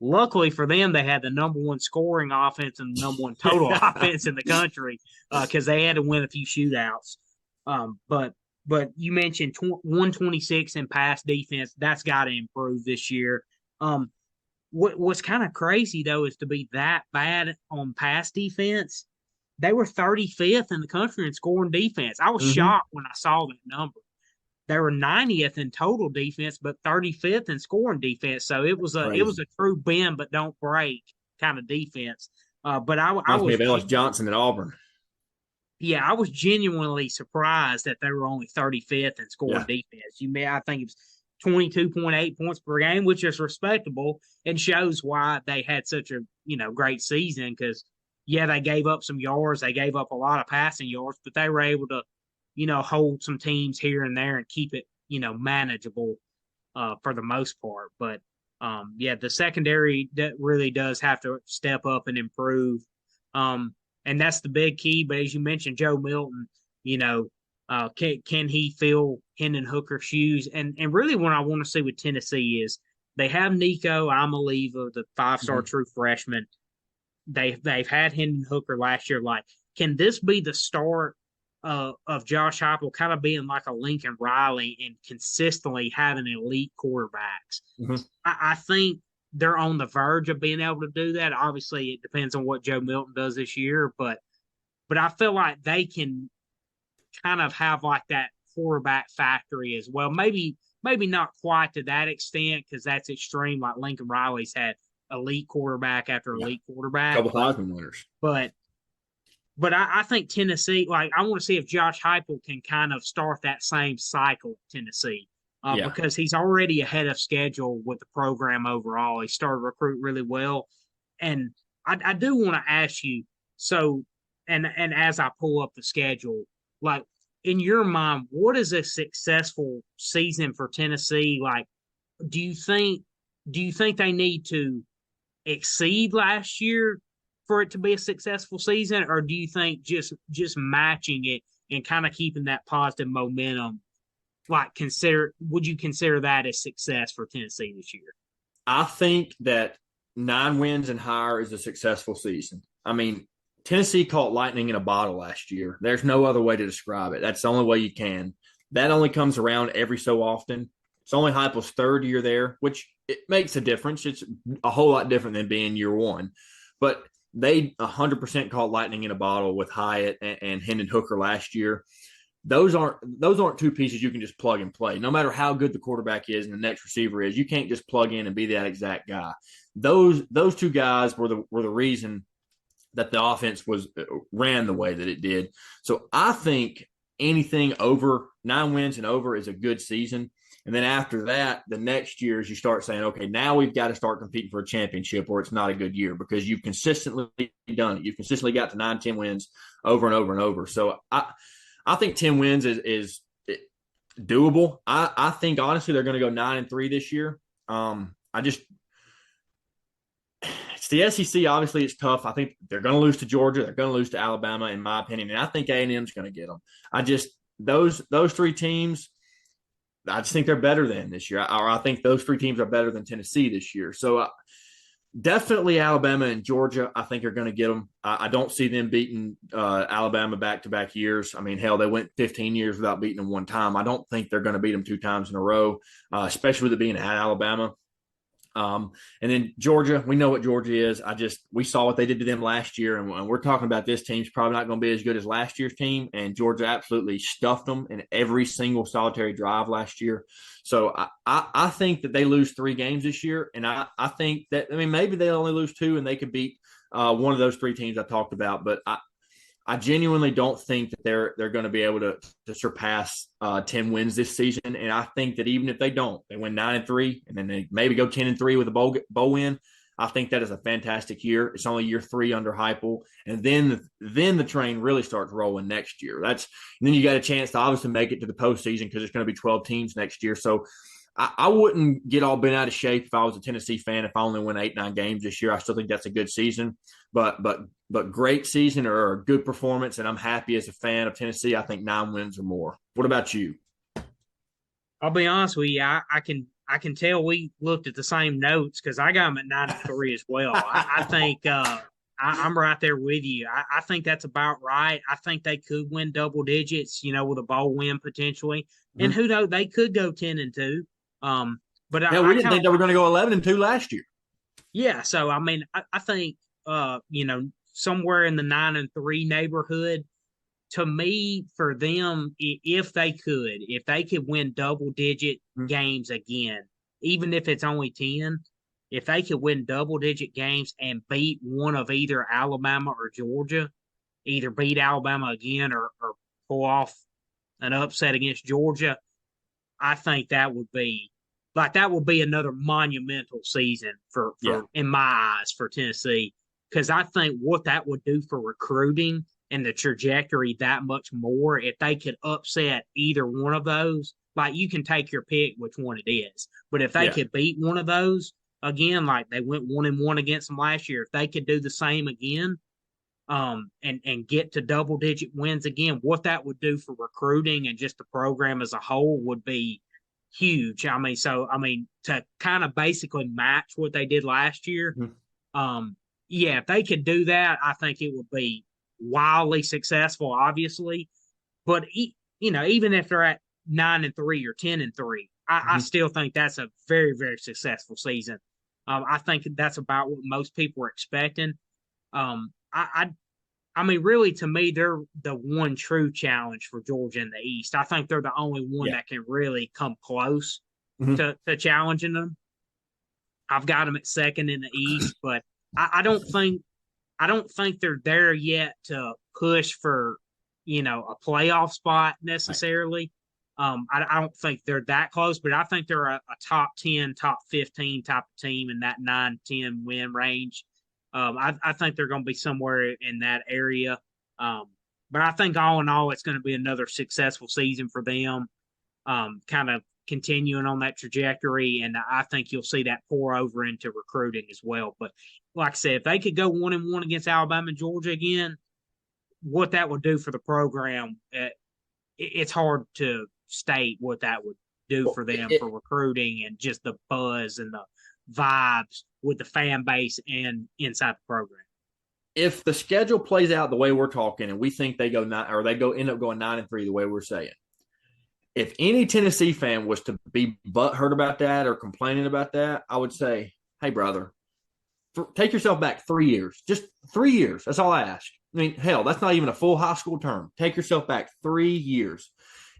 Luckily for them, they had the number 1 scoring offense and the number 1 total offense in the country because they had to win a few shootouts. But you mentioned 126 in pass defense. That's got to improve this year. What's kind of crazy, though, is to be that bad on pass defense. They were 35th in the country in scoring defense. I was shocked when I saw that number. They were 90th in total defense, but 35th in scoring defense. So it was a true bend but don't break kind of defense. But I was of Ellis Johnson at Auburn. Yeah, I was genuinely surprised that they were only 35th in scoring defense. I think it was 22.8 points per game, which is respectable and shows why they had such a great season. Because they gave up some yards, they gave up a lot of passing yards, but they were able to hold some teams here and there and keep it, manageable for the most part. But, the secondary that really does have to step up and improve. And that's the big key. But as you mentioned, Joe Milton, can he fill Hendon Hooker's shoes? And really what I want to see with Tennessee is they have Nico Amaliva, the 5-star true freshman. They've had Hendon Hooker last year. Like, can this be the start of Josh Heupel kind of being like a Lincoln Riley and consistently having elite quarterbacks? I think they're on the verge of being able to do that. Obviously, it depends on what Joe Milton does this year, but I feel like they can kind of have like that quarterback factory as well. Maybe not quite to that extent because that's extreme. Like Lincoln Riley's had elite quarterback after elite quarterback. Couple Heisman winners. But I think Tennessee, like I want to see if Josh Heupel can kind of start that same cycle at Tennessee. Because he's already ahead of schedule with the program overall. He started to recruit really well. And I do want to ask you, so, and as I pull up the schedule, like in your mind, what is a successful season for Tennessee? Like, do you think they need to exceed last year for it to be a successful season? Or do you think just matching it and kind of keeping that positive momentum, like would you consider that a success for Tennessee this year? I think that 9 wins and higher is a successful season. I mean, Tennessee caught lightning in a bottle last year. There's no other way to describe it. That's the only way you can. That only comes around every so often. It's only Heupel's 3rd year there, which it makes a difference. It's a whole lot different than being year 1. But they 100% caught lightning in a bottle with Hyatt and Hendon Hooker last year. Those aren't two pieces you can just plug and play. No matter how good the quarterback is and the next receiver is, you can't just plug in and be that exact guy. Those two guys were the reason that the offense ran the way that it did. So I think anything over 9 wins and over is a good season. And then after that, the next year is you start saying, okay, now we've got to start competing for a championship, or it's not a good year because you've consistently done it. You've consistently got to 9, 10 wins over and over and over. So I think 10 wins is doable. I think, honestly, they're going to go 9-3 this year. It's the SEC. Obviously, it's tough. I think they're going to lose to Georgia. They're going to lose to Alabama, in my opinion. And I think A&M's going to get them. Those 3 teams, I just think they're better than this year. Or I think those 3 teams are better than Tennessee this year. So definitely Alabama and Georgia, I think, are going to get them. I don't see them beating Alabama back-to-back years. I mean, hell, they went 15 years without beating them one time. I don't think they're going to beat them 2 times in a row, especially with it being at Alabama. And then Georgia, we know what Georgia is. We saw what they did to them last year, and we're talking about this team's probably not going to be as good as last year's team, and Georgia absolutely stuffed them in every single solitary drive last year. So I think that they lose 3 games this year, and I think that, I mean, maybe they only lose 2 and they could beat one of those 3 teams I talked about, but I genuinely don't think that they're going to be able to surpass 10 wins this season. And I think that even if they don't, they win 9-3 and then they maybe go 10-3 with a bowl win. I think that is a fantastic year. It's only year 3 under Heupel. And then the train really starts rolling next year. And then you got a chance to obviously make it to the postseason because there's going to be 12 teams next year. So I wouldn't get all bent out of shape if I was a Tennessee fan. If I only win 8-9 games this year, I still think that's a good season. But great season or a good performance, and I'm happy as a fan of Tennessee. I think 9 wins or more. What about you? I'll be honest with you. I can tell we looked at the same notes because I got them at 9-3 as well. I think I'm right there with you. I think that's about right. I think they could win double digits, with a bowl win potentially. Mm-hmm. And who knows, they could go 10-2. But we didn't think they were going to go 11-2 last year. Yeah, so I mean, I think somewhere in the 9-3 neighborhood. To me, for them, if they could win double digit games again, even if it's only 10, if they could win double digit games and beat one of either Alabama or Georgia, either beat Alabama again or pull off an upset against Georgia, I think that would be another monumental season for in my eyes for Tennessee, because I think what that would do for recruiting and the trajectory that much more if they could upset either one of those. Like, you can take your pick which one it is, but if they could beat one of those again, like they went 1-1 against them last year, if they could do the same again, and get to double-digit wins again, what that would do for recruiting and just the program as a whole would be huge. I mean, to kind of basically match what they did last year, yeah, if they could do that, I think it would be wildly successful, obviously. But even if they're at 9-3 or 10-3, I still think that's a very, very successful season. I think that's about what most people are expecting. I mean, really, to me, they're the one true challenge for Georgia in the East. I think they're the only one that can really come close to challenging them. I've got them at second in the East, but I don't think they're there yet to push for a playoff spot necessarily. I don't think they're that close, but I think they're a top 10, top 15 type of team in that 9-10 win range. I think they're going to be somewhere in that area. But I think all in all, it's going to be another successful season for them, kind of continuing on that trajectory. And I think you'll see that pour over into recruiting as well. But like I said, if they could go 1-1 against Alabama and Georgia again, what that would do for the program, it's hard to state what that would do for them for recruiting and just the buzz and the vibes with the fan base and inside the program. If the schedule plays out the way we're talking, and we think they go end up going 9-3 the way we're saying, if any Tennessee fan was to be butthurt about that or complaining about that, I would say, hey, brother, take yourself back 3 years. Just 3 years. That's all I ask. I mean, hell, that's not even a full high school term. Take yourself back 3 years.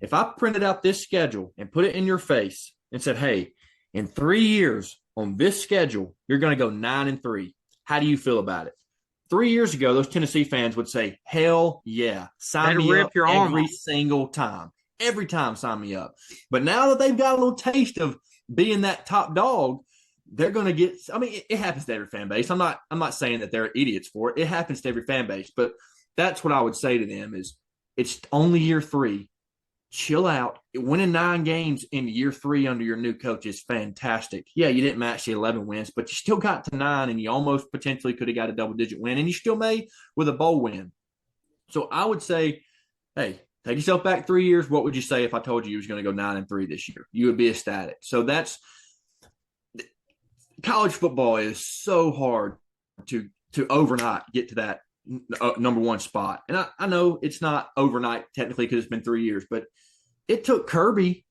If I printed out this schedule and put it in your face and said, hey, in 3 years on this schedule, you're going to go 9-3. How do you feel about it? 3 years ago, those Tennessee fans would say, hell yeah, sign me up every single time. Every time, sign me up. But now that they've got a little taste of being that top dog, they're going to get – I mean, it happens to every fan base. I'm not saying that they're idiots for it. It happens to every fan base. But that's what I would say to them is it's only year 3. Chill out. Winning 9 games in year 3 under your new coach is fantastic. Yeah, you didn't match the 11 wins, but you still got to 9, and you almost potentially could have got a double-digit win, and you still may with a bowl win. So I would say, hey, take yourself back 3 years. What would you say if I told you was going to go 9-3 this year? You would be ecstatic. So that's – college football is so hard to overnight get to that number 1 spot. And I know it's not overnight technically because it's been 3 years, but it took Kirby,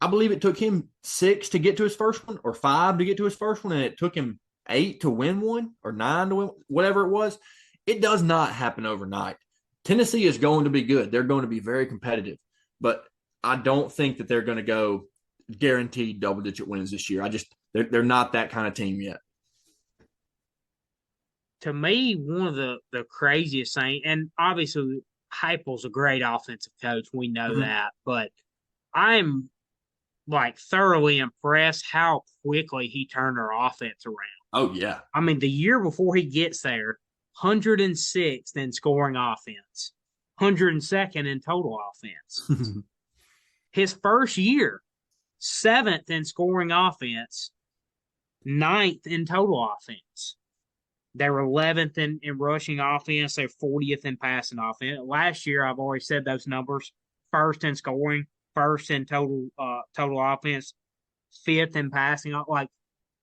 I believe it took him 6 to get to his first one or 5 to get to his first one, and it took him 8 to win one or 9 to win, whatever it was. It does not happen overnight. Tennessee is going to be good. They're going to be very competitive, but I don't think that they're going to go guaranteed double-digit wins this year. They're not that kind of team yet. To me, one of the craziest things, and obviously Heupel's a great offensive coach. We know that, but I'm thoroughly impressed how quickly he turned their offense around. Oh, yeah. I mean, the year before he gets there, 106th in scoring offense, 102nd in total offense. His first year, 7th in scoring offense, 9th in total offense. They were 11th in rushing offense. They're 40th in passing offense. Last year, I've already said those numbers. 1st in scoring, 1st in total offense, 5th in passing.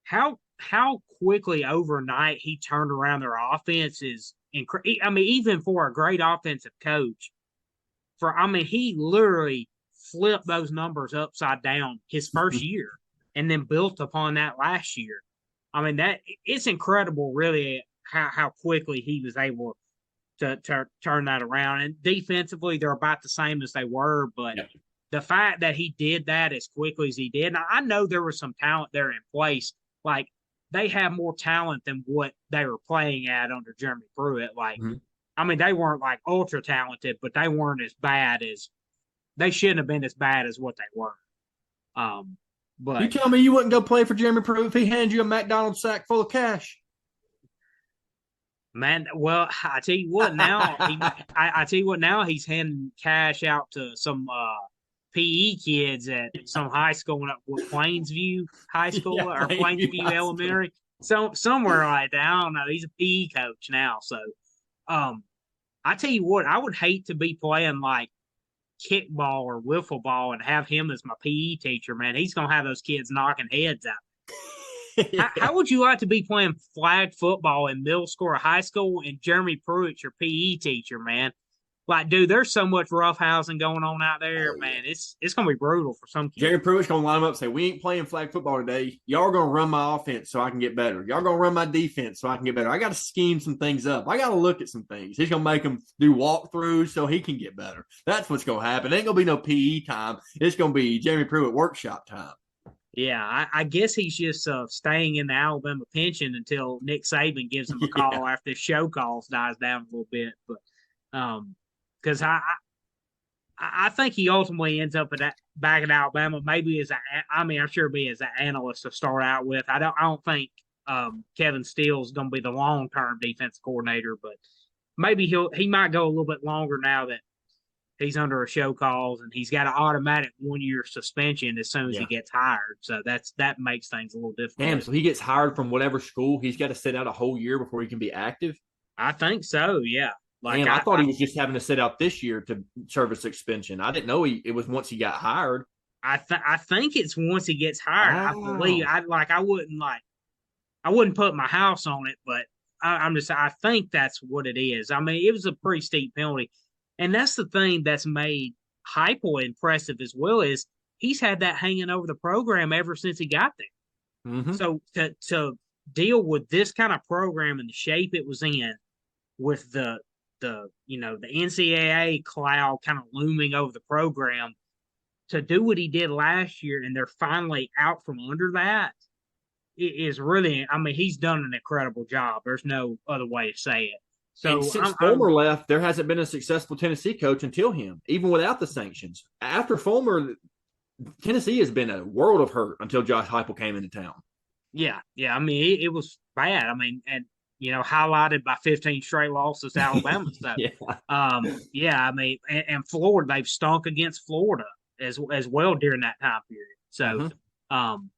How quickly overnight he turned around their offense is incredible. I mean, even for a great offensive coach, he literally flipped those numbers upside down his first year and then built upon that last year. I mean, it's incredible, really, how quickly he was able to turn that around. And defensively, they're about the same as they were, but the fact that he did that as quickly as he did, and I know there was some talent there in place. Like, they have more talent than what they were playing at under Jeremy Pruitt. I mean, they weren't ultra talented, but they weren't as bad as they shouldn't have been as bad as what they were. But you tell me you wouldn't go play for Jeremy Pruitt if he handed you a McDonald's sack full of cash? Man, well, I tell you what. Now he's handing cash out to some PE kids at some high school, Plainsview High School or Plainsview Elementary, so somewhere like that. I don't know. He's a PE coach now, so I tell you what, I would hate to be playing like kickball or wiffle ball and have him as my PE teacher, man. He's going to have those kids knocking heads out. Yeah. How would you like to be playing flag football in middle school or high school and Jeremy Pruitt's your PE teacher, man? Like, dude, there's so much roughhousing going on out there, man. Yeah. It's going to be brutal for some kids. Jerry Pruitt's going to line them up and say, we ain't playing flag football today. Y'all are going to run my offense so I can get better. Y'all going to run my defense so I can get better. I got to scheme some things up. I got to look at some things. He's going to make them do walkthroughs so he can get better. That's what's going to happen. It ain't going to be no PE time. It's going to be Jeremy Pruitt workshop time. Yeah, I guess he's just staying in the Alabama pension until Nick Saban gives him a call after the show calls dies down a little bit. But because I think he ultimately ends up back in Alabama, maybe I'm sure it'll be as an analyst to start out with. I don't think Kevin Steele's going to be the long-term defensive coordinator, but maybe he might go a little bit longer now that he's under a show calls and he's got an automatic 1-year suspension as soon as he gets hired. So that makes things a little difficult. Damn, so he gets hired from whatever school. He's got to sit out a whole year before he can be active? I think so, yeah. Like, I thought he was just having to sit out this year to serve a suspension. I didn't know it was once he got hired. I think it's once he gets hired. I believe I wouldn't put my house on it, but I think that's what it is. I mean, it was a pretty steep penalty. And that's the thing that's made Heupel impressive as well, is he's had that hanging over the program ever since he got there. Mm-hmm. So to deal with this kind of program and the shape it was in, with the NCAA cloud kind of looming over the program, to do what he did last year and they're finally out from under that, it is really, I mean, he's done an incredible job. There's no other way to say it. So and since Fulmer left, there hasn't been a successful Tennessee coach until him, even without the sanctions. After Fulmer, Tennessee has been a world of hurt until Josh Heupel came into town. Yeah. I mean, it was bad. I mean, and highlighted by 15 straight losses to Alabama. So, I mean, and Florida, they've stunk against Florida as well during that time period. So, and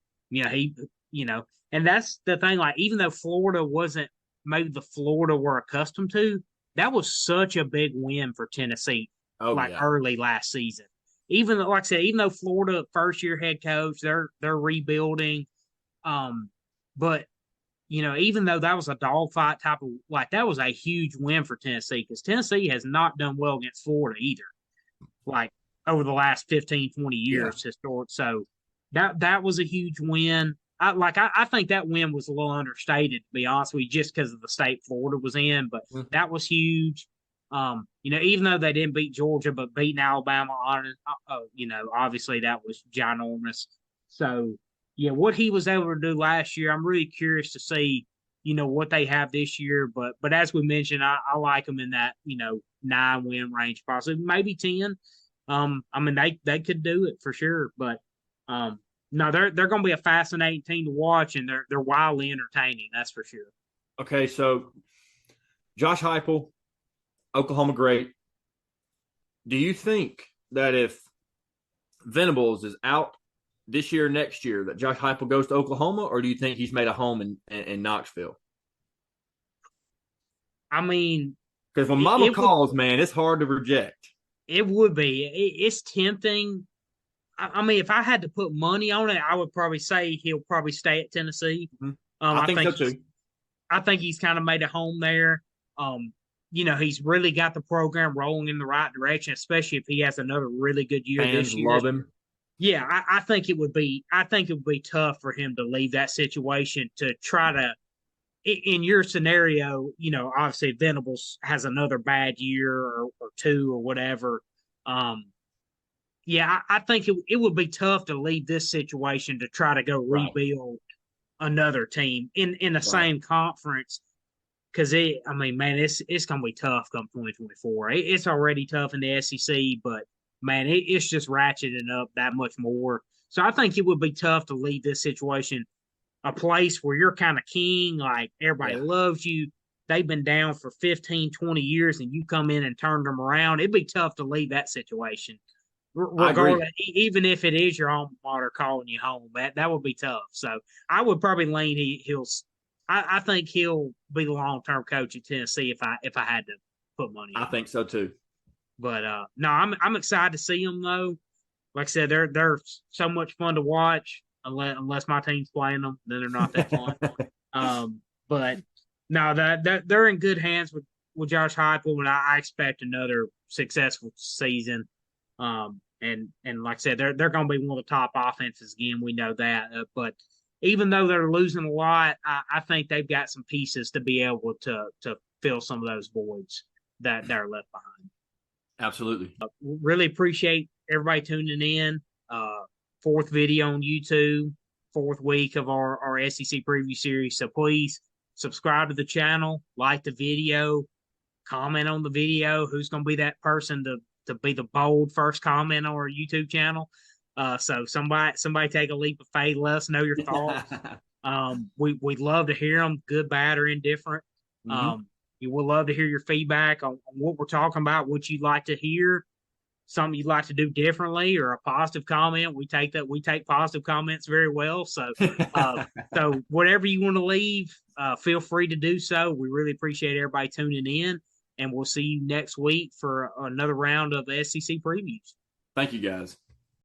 that's the thing. Like, even though Florida wasn't maybe the Florida we're accustomed to, that was such a big win for Tennessee. Early last season. Even like I said, even though Florida first year head coach, they're rebuilding, but even though that was a dogfight type of, like, that was a huge win for Tennessee, because Tennessee has not done well against Florida either, like over the last 15, 20 years historic. So that was a huge win. I think that win was a little understated, to be honest with you, just because of the state Florida was in, but that was huge. Even though they didn't beat Georgia, but beating Alabama, obviously that was ginormous. So, what he was able to do last year, I'm really curious to see, what they have this year. But as we mentioned, I like them in that, 9-win range, possibly maybe 10. I mean, they could do it for sure, but no, they're going to be a fascinating team to watch, and they're wildly entertaining. That's for sure. Okay, so Josh Heupel, Oklahoma great. Do you think that if Venables is out this year, next year, that Josh Heupel goes to Oklahoma, or do you think he's made a home in Knoxville? I mean, because when Mama calls, man, it's hard to reject. It would be. It's tempting. I mean, if I had to put money on it, I would probably say he'll probably stay at Tennessee. Mm-hmm. I think so too. I think he's kind of made a home there. He's really got the program rolling in the right direction, especially if he has another really good year this year. Love him. Yeah, I think it would be. I think it would be tough for him to leave that situation to try to. In your scenario, obviously Venables has another bad year or two or whatever. I think it would be tough to leave this situation to try to go rebuild another team in the same conference, because it's going to be tough come 2024. It's already tough in the SEC, but man, it's just ratcheting up that much more. So I think it would be tough to leave this situation, a place where you're kind of king, like everybody loves you. They've been down for 15, 20 years, and you come in and turn them around. It'd be tough to leave that situation. Regardless, even if it is your alma mater calling you home, that would be tough. So I would probably lean I think he'll be the long-term coach at Tennessee if I had to put money I on. think so too. But no, I'm excited to see them though. Like I said, they're so much fun to watch. Unless my team's playing them, then they're not that fun. But no, that they're in good hands with Josh Heupel, and I expect another successful season. And like I said, they're going to be one of the top offenses again. We know that. But even though they're losing a lot, I think they've got some pieces to be able to fill some of those voids that are left behind. Absolutely. Really appreciate everybody tuning in. Fourth video on YouTube, fourth week of our SEC preview series. So please subscribe to the channel, like the video, comment on the video. Who's going to be that person to be the bold first comment on our YouTube channel? So somebody take a leap of faith. Let us know your thoughts. We'd love to hear them, good, bad, or indifferent. Mm-hmm. You would love to hear your feedback on what we're talking about, what you'd like to hear, something you'd like to do differently, or a positive comment. We take positive comments very well. So, so whatever you want to leave, feel free to do so. We really appreciate everybody tuning in, and we'll see you next week for another round of SEC previews. Thank you, guys.